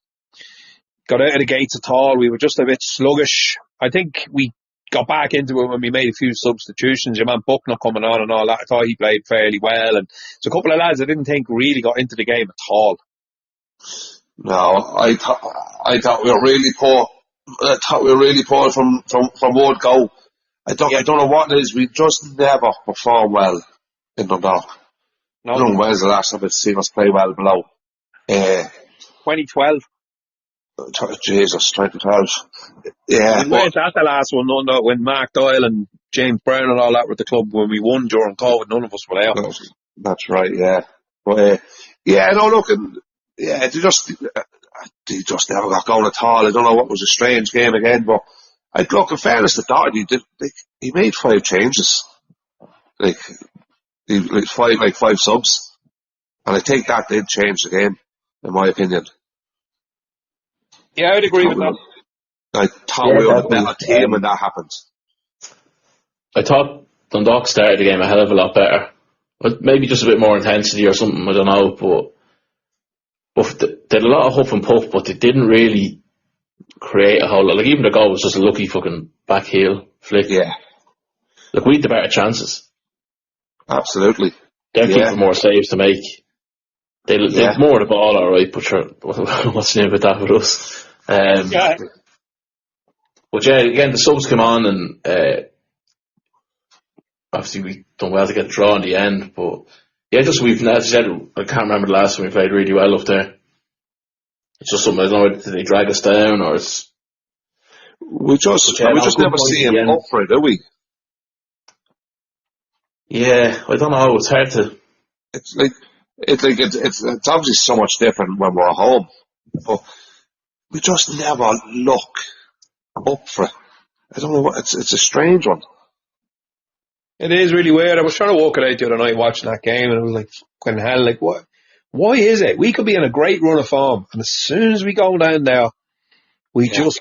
gates at all. We were just a bit sluggish. I think we got back into it when we made a few substitutions. Your man Buckner coming on and all that. I thought he played fairly well, and there's a couple of lads I didn't think really got into the game at all. No, I thought we were really poor. I thought we were really poor from word go. I don't know what it is. We just never perform well in Dundalk. No. I don't know when's the last time I've seen us play well below. 2012. Jesus, 2012. Yeah. That's the last one, no, when Mark Doyle and James Brown and all that were at the club when we won during COVID. None of us were there. That's right, yeah. But, they just never got going at all. I don't know what was a strange game again, but look, in fairness to Doherty, he made 5 changes. Five subs. And I think that did change the game, in my opinion. Yeah, I'd agree with that. I thought we were a better team when that happened. I thought Dundalk started the game a hell of a lot better. But maybe just a bit more intensity or something, I don't know, but they had a lot of huff and puff, but they didn't really create a whole lot. Like, even the goal was just a lucky fucking back heel flick. Yeah. Look, we had the better chances. Absolutely. They're keeping more saves to make. They more of the ball, alright, but sure, what's the name of that with us? But yeah, again, the subs come on, and obviously we done well to get a draw in the end, but yeah, just as I said, I can't remember the last time we played really well up there. It's just something, I don't know, did they drag us down, or it's... We just never see him up for it, do we? Yeah, I don't know, it's hard to... It's obviously so much different when we're home, but we just never look up for it. I don't know what, it's a strange one. It is really weird. I was trying to walk it out the other night watching that game, and it was like, fucking hell, like, what? Why is it? We could be in a great run of form, and as soon as we go down there, we just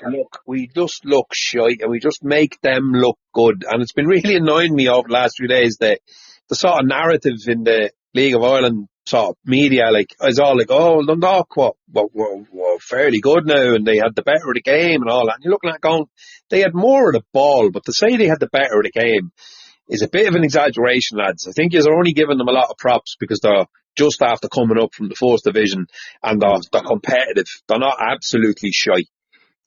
look shite, and we just make them look good. And it's been really annoying me over the last few days that the sort of narrative in the League of Ireland sort of media, like, is all like, oh, Dundalk, we're fairly good now, and they had the better of the game and all that. And you're looking at going, they had more of the ball, but to say they had the better of the game is a bit of an exaggeration, lads. I think you're only giving them a lot of props because they're just after coming up from the first division, and they're competitive. They're not absolutely shy.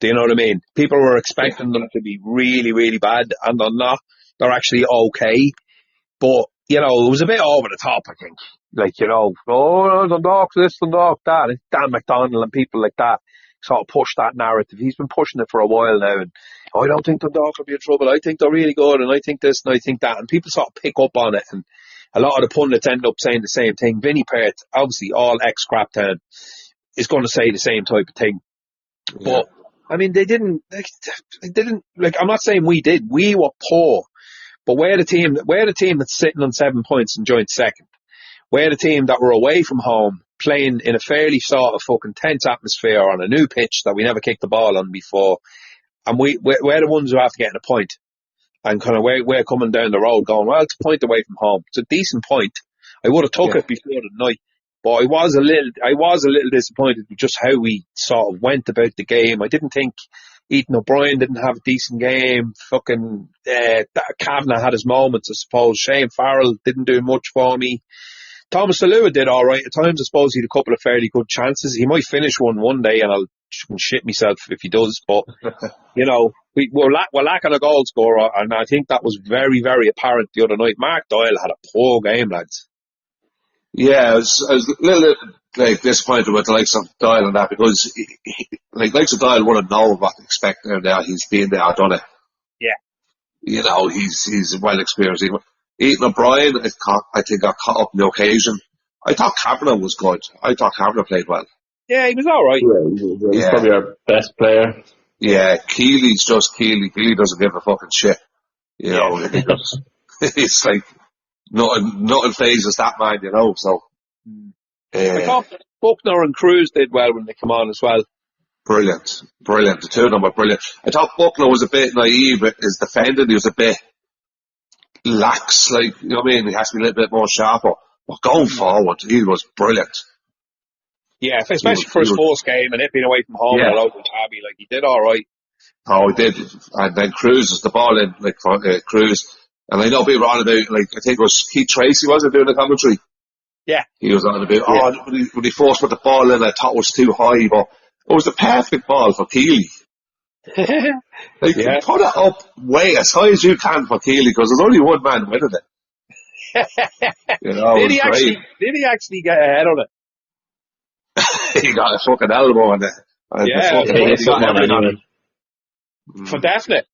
Do you know what I mean? People were expecting them to be really, really bad, and they're not. They're actually okay. But you know, it was a bit over the top, I think. Like, you know, oh, Dundalk this, Dundalk that. And Dan McDonnell and people like that sort of push that narrative. He's been pushing it for a while now. And I don't think Dundalk will be in trouble. I think they're really good. And I think this and I think that. And people sort of pick up on it. And a lot of the pundits end up saying the same thing. Vinnie Perth, obviously all ex-Scraptown, is going to say the same type of thing. Yeah. But, I mean, they didn't, like, I'm not saying we did. We were poor. But we're the team that's sitting on 7 points and joint second. We're the team that were away from home, playing in a fairly sort of fucking tense atmosphere on a new pitch that we never kicked the ball on before. And we're the ones who have to get in a point. And kind of we're coming down the road going, well, it's a point away from home. It's a decent point. I would have took it before the night. But I was a little disappointed with just how we sort of went about the game. I didn't think Ethan O'Brien didn't have a decent game. Fucking Kavanagh had his moments, I suppose. Shane Farrell didn't do much for me. Thomas Alua did all right. At times, I suppose he had a couple of fairly good chances. He might finish one day, and I'll shit myself if he does. But you know, we're lacking a goal scorer, and I think that was very, very apparent the other night. Mark Doyle had a poor game, lads. Yeah, I was a little like disappointed with the likes of Doyle and that because likes of Doyle would have known what to expect there. He's been there, done it. Yeah. You know, he's well experienced. Ethan O'Brien, I think got caught up in the occasion. I thought Kavanagh was good. I thought Kavanagh played well. Yeah, he was all right. He's probably our best player. Yeah, Keely's just Keely. Keely doesn't give a fucking shit. You know, it's like nothing phases that man, you know. So I thought Buckner and Cruz did well when they come on as well. Brilliant. The two of them were brilliant. I thought Buckner was a bit naive with his defending. He was a bit lax, like, you know what I mean? He has to be a little bit more sharper. But going forward, he was brilliant. Yeah, especially for his first game and it being away from home and local Abbey, like, he did all right. Oh, he did. And then Cruz was the ball in, like, for Cruz. And I know people were on about, like, I think it was Keith Tracy, was it, doing the commentary? Yeah. He was on about, when he first put the ball in, I thought it was too high, but it was the perfect ball for Keely. Like, put it up way as high as you can for Keely, because there's only one man winning it. You know, did he actually get ahead on it? He got a fucking elbow on it. For definite.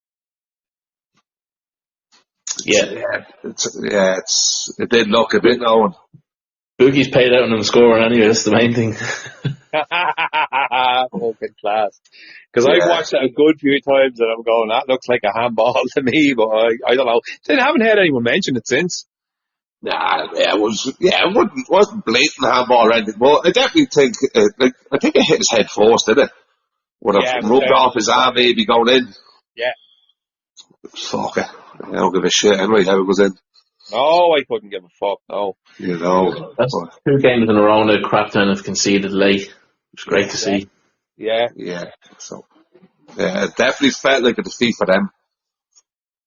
It did look a bit known. Boogie's paid out on him scoring anyway, that's the main thing. Fucking class. Because I've watched it a good few times and I'm going, that looks like a handball to me, but I don't know. I haven't heard anyone mention it since. Nah, it wasn't blatant handball or anything, but I definitely think, I think it hit his head first, didn't it? Would have rubbed off his arm maybe going in. Yeah. Fuck it. I don't give a shit anyway how it was in. No, I couldn't give a fuck, no. You know. That's 2 games in a row now Craptown have conceded late. It's great to see. Yeah. So, it definitely felt like a defeat for them.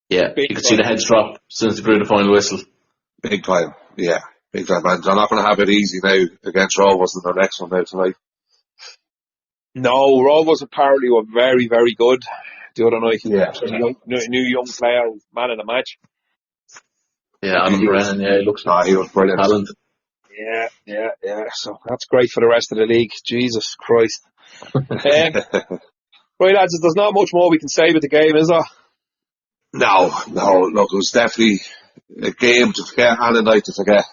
Yeah, you could see the heads drop since they blew the final whistle. Big time, yeah. Big time, man. They're not going to have it easy now against Rovers in their next one now tonight. No, Rovers apparently were very, very good the other night. Yeah. New young player, man of the match. Yeah, Adam Brennan, he looks he was brilliant. Talent. Yeah. So that's great for the rest of the league. Jesus Christ. Right, lads, there's not much more we can say about the game, is there? No. Look, it was definitely a game to forget and a night to forget.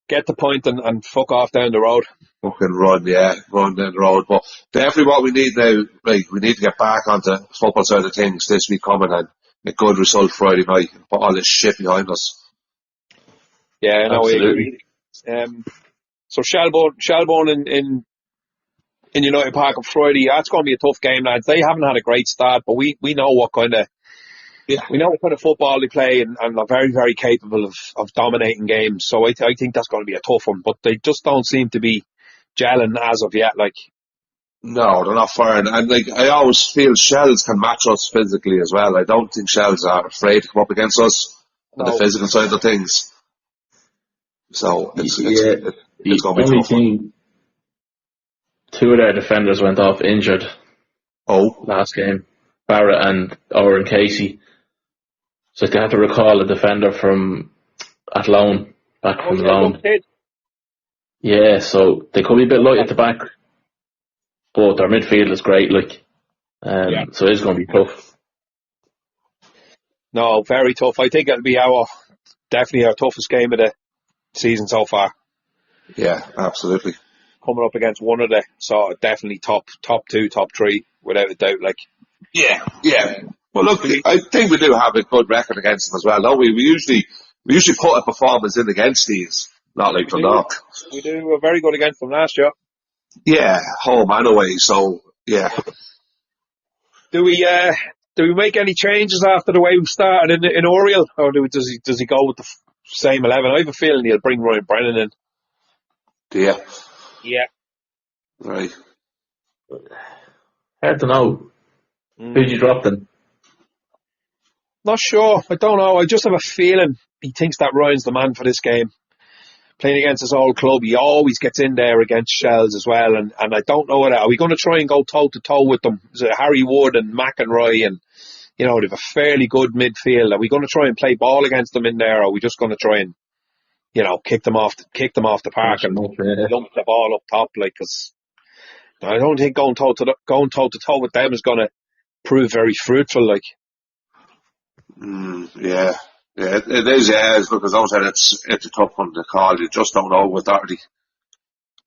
Get the point and fuck off down the road. Fucking run down the road. But definitely what we need now, right, we need to get back onto football side of things this week coming and a good result Friday night and put all this shit behind us. Yeah, I know. Absolutely. So Shelbourne in United Park on Friday, that's going to be a tough game, lads. They haven't had a great start, but we know what kind of football they play and are very, very capable of dominating games. So I think that's going to be a tough one, but they just don't seem to be gelling as of yet. Like, no, they're not firing. And like, I always feel Shells can match us physically as well. I don't think Shells are afraid to come up against us on the physical side of things. So it's going to be tough. Thing, 2 of their defenders went off injured. Last game, Barrett and Oren Casey. So they had to recall a defender from at loan, back Oh, from yeah, loan. young kid. Yeah, so they could be a bit light at the back, but their midfield is great. Like, Yeah. so it's going to be tough. No, very tough. I think it'll be definitely our toughest game of the season so far. Yeah, absolutely. Coming up against one of the sort of definitely top 2, top 3, without a doubt. Like, Yeah. Well, look, I think we do have a good record against them as well, don't we? We usually put a performance in against these, not like Dundalk. we do very good against them last year. Yeah, home and away. So yeah. Do we make any changes after the way we started in Oriel, or does he go with the same 11? I have a feeling he'll bring Ryan Brennan in. Do you? Yeah. Right. Hard to know. Who'd you drop then? Not sure. I don't know. I just have a feeling he thinks that Ryan's the man for this game. Playing against his old club, he always gets in there against Shells as well. And I don't know are we going to try and go toe to toe with them? Is it Harry Wood and McEnroy and, they have a fairly good midfield. Are we going to try and play ball against them in there, or are we just going to try and, kick them off the park and lump the ball up top? Like, cause I don't think going toe to toe with them is going to prove very fruitful. Like, Yeah, it is. Yeah, because I said it's a tough one to call. You just don't know with Doherty.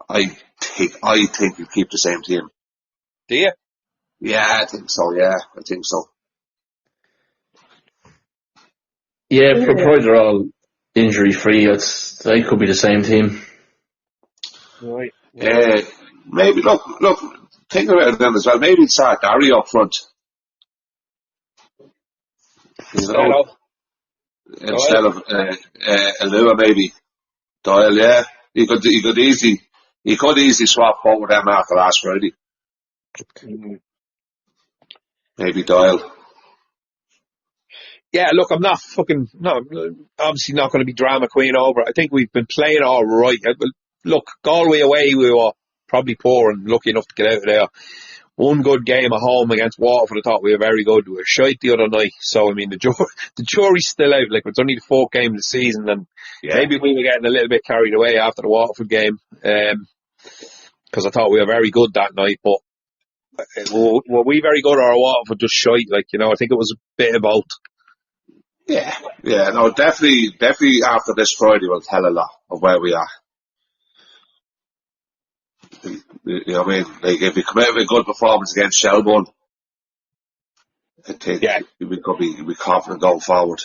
I think we keep the same team. do you? Yeah, I think so. Yeah, I think so. Yeah, provided they're all injury free, they could be the same team. Right. Maybe look. Think about it then as well. Maybe start Gary up front. Instead of Alua, maybe Doyle. Yeah, he could easily swap over them after last Friday. Maybe Doyle. Yeah, look, I'm not obviously not going to be drama queen over. I think we've been playing all right. Look, Galway away, we were probably poor and lucky enough to get out of there. One good game at home against Waterford, I thought we were very good. We were shite the other night. So, I mean, the jury's still out. Like, it's only the 4th game of the season, and maybe we were getting a little bit carried away after the Waterford game. Because I thought we were very good that night. But were we very good, or Waterford just shite? Like, I think it was a bit of both. Yeah, no, definitely after this Friday we'll tell a lot of where we are. You know what I mean? Like, if we come out with a good performance against Shelbourne, I think we could be confident going forward.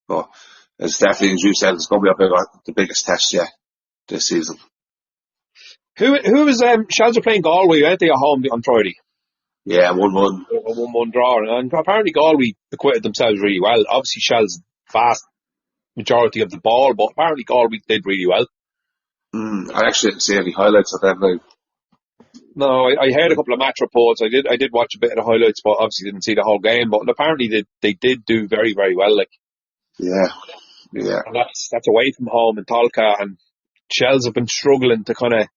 But it's definitely, as you said, it's going to be the biggest test yet this season. Who was Shells are playing Galway, aren't they, at home on Friday? Yeah, 1-1. A 1-1 draw, and apparently Galway acquitted themselves really well. Obviously, Shell's vast majority of the ball, but apparently Galway did really well. I actually didn't see any highlights of them now. No, I heard a couple of match reports. I did watch a bit of the highlights, but obviously didn't see the whole game. But apparently they did do very, very well. Like, yeah. And that's away from home in Tolka, and Shells have been struggling to kind of.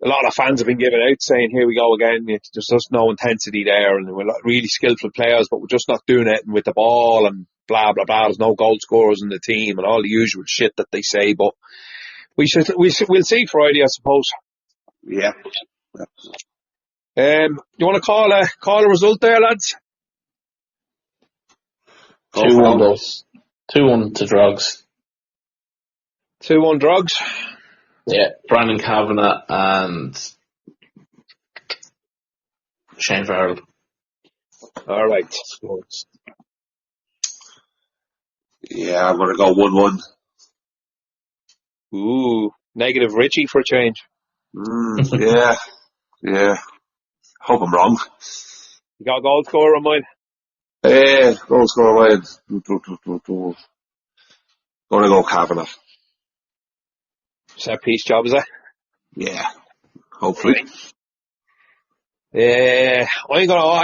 A lot of fans have been giving out saying, "Here we go again." There's just no intensity there, and we're really skillful players, but we're just not doing it with the ball, and blah blah blah. There's no goal scorers in the team, and all the usual shit that they say. But we'll see Friday, I suppose. Yeah. You want to call a result there, lads? 2-1 goals. 2-1 to Drugs. 2-1 Drugs. Yeah, Brandon Kavanagh and Shane Farrell. All right. Yeah, I'm going to go 1-1. Ooh, negative Richie for a change. Yeah. Hope I'm wrong. You got a goal scorer on mine? Goal scorer mine. Going to go Kavanagh. Set piece job, is it? Yeah, hopefully. I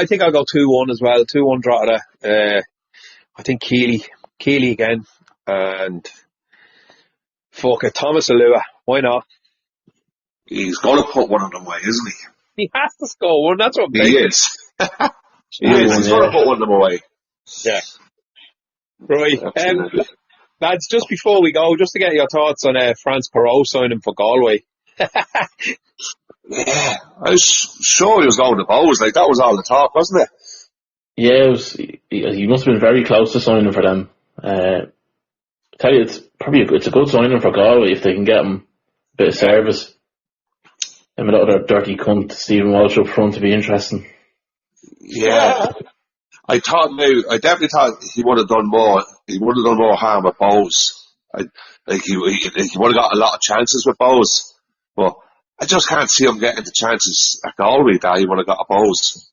think I'll go 2-1 as well. 2-1 Drogheda. I think Keely again, and fuck it, Thomas Alua. Why not? He's going to put one of them away, isn't he? He has to score one. That's what I'm He is. He's going to put one of them away. Yeah. Right. Lads, just before we go, just to get your thoughts on France Perot signing for Galway. Yeah, I was sure he was going to Bows. Like, that was all the talk, wasn't it? Yeah, it was, he must have been very close to signing for them. Tell you, it's a good signing for Galway if they can get him a bit of service. And that other dirty cunt, Stephen Walsh up front, to be interesting. Yeah. I definitely thought he would have done more. He would have done more harm at Bows. He would have got a lot of chances with Bows, but I just can't see him getting the chances at Galway that he would have got at Bows.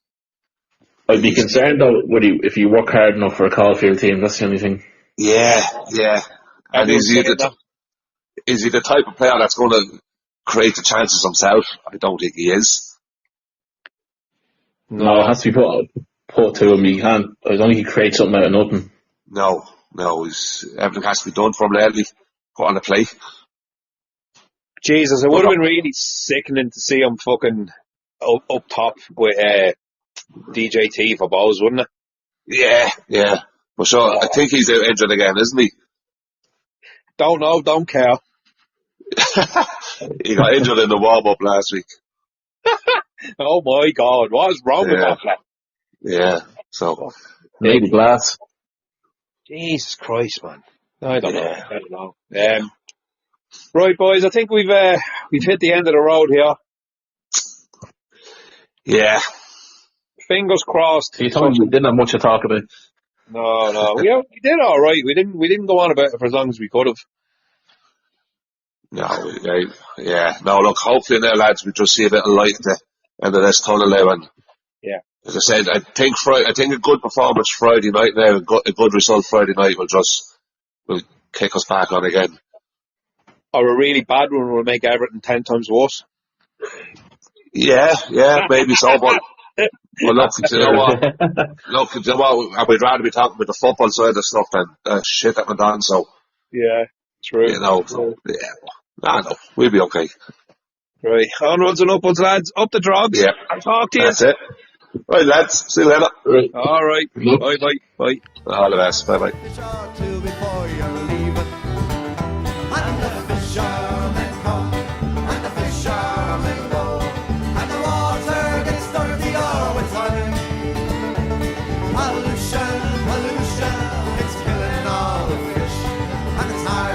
I'd be concerned though if he work hard enough for a Caulfield team. That's the only thing. Yeah. And is he the type of player that's going to create the chances himself? I don't think he is. No, it has to be put to him. He can't. I don't think he creates something out of nothing. No. Everything has to be done from early, put on the plate. Jesus, it would have been really sickening to see him fucking up top with DJT for Bows, wouldn't it? Yeah. But sure, I think he's out injured again, isn't he? Don't know, don't care. He got injured in the warm-up last week. Oh my God, what's wrong with that fella? Yeah, so... Maybe glass. Jesus Christ, man. I don't know. Right, boys, I think we've hit the end of the road here. Yeah. Fingers crossed. You told me we didn't have much to talk about. No. We did all right. We didn't go on about it for as long as we could have. No, yeah. No, look, hopefully now, lads, we just see a bit of light at the end of this tunnel now. And as I said, I think a good performance Friday night now, a good result Friday night will kick us back on again. Or a really bad one will make Everton 10 times worse. Yeah, maybe so, but look, you know what? We'd rather be talking about the football side of stuff than shit that went on, so. Yeah, true. You know, no, we'll be okay. Right, onwards and upwards, lads. Up the drugs. Yeah. I'll talk to you. That's it. Right, lads. See you later. All right. Bye. All the best. Bye. Before you leave it.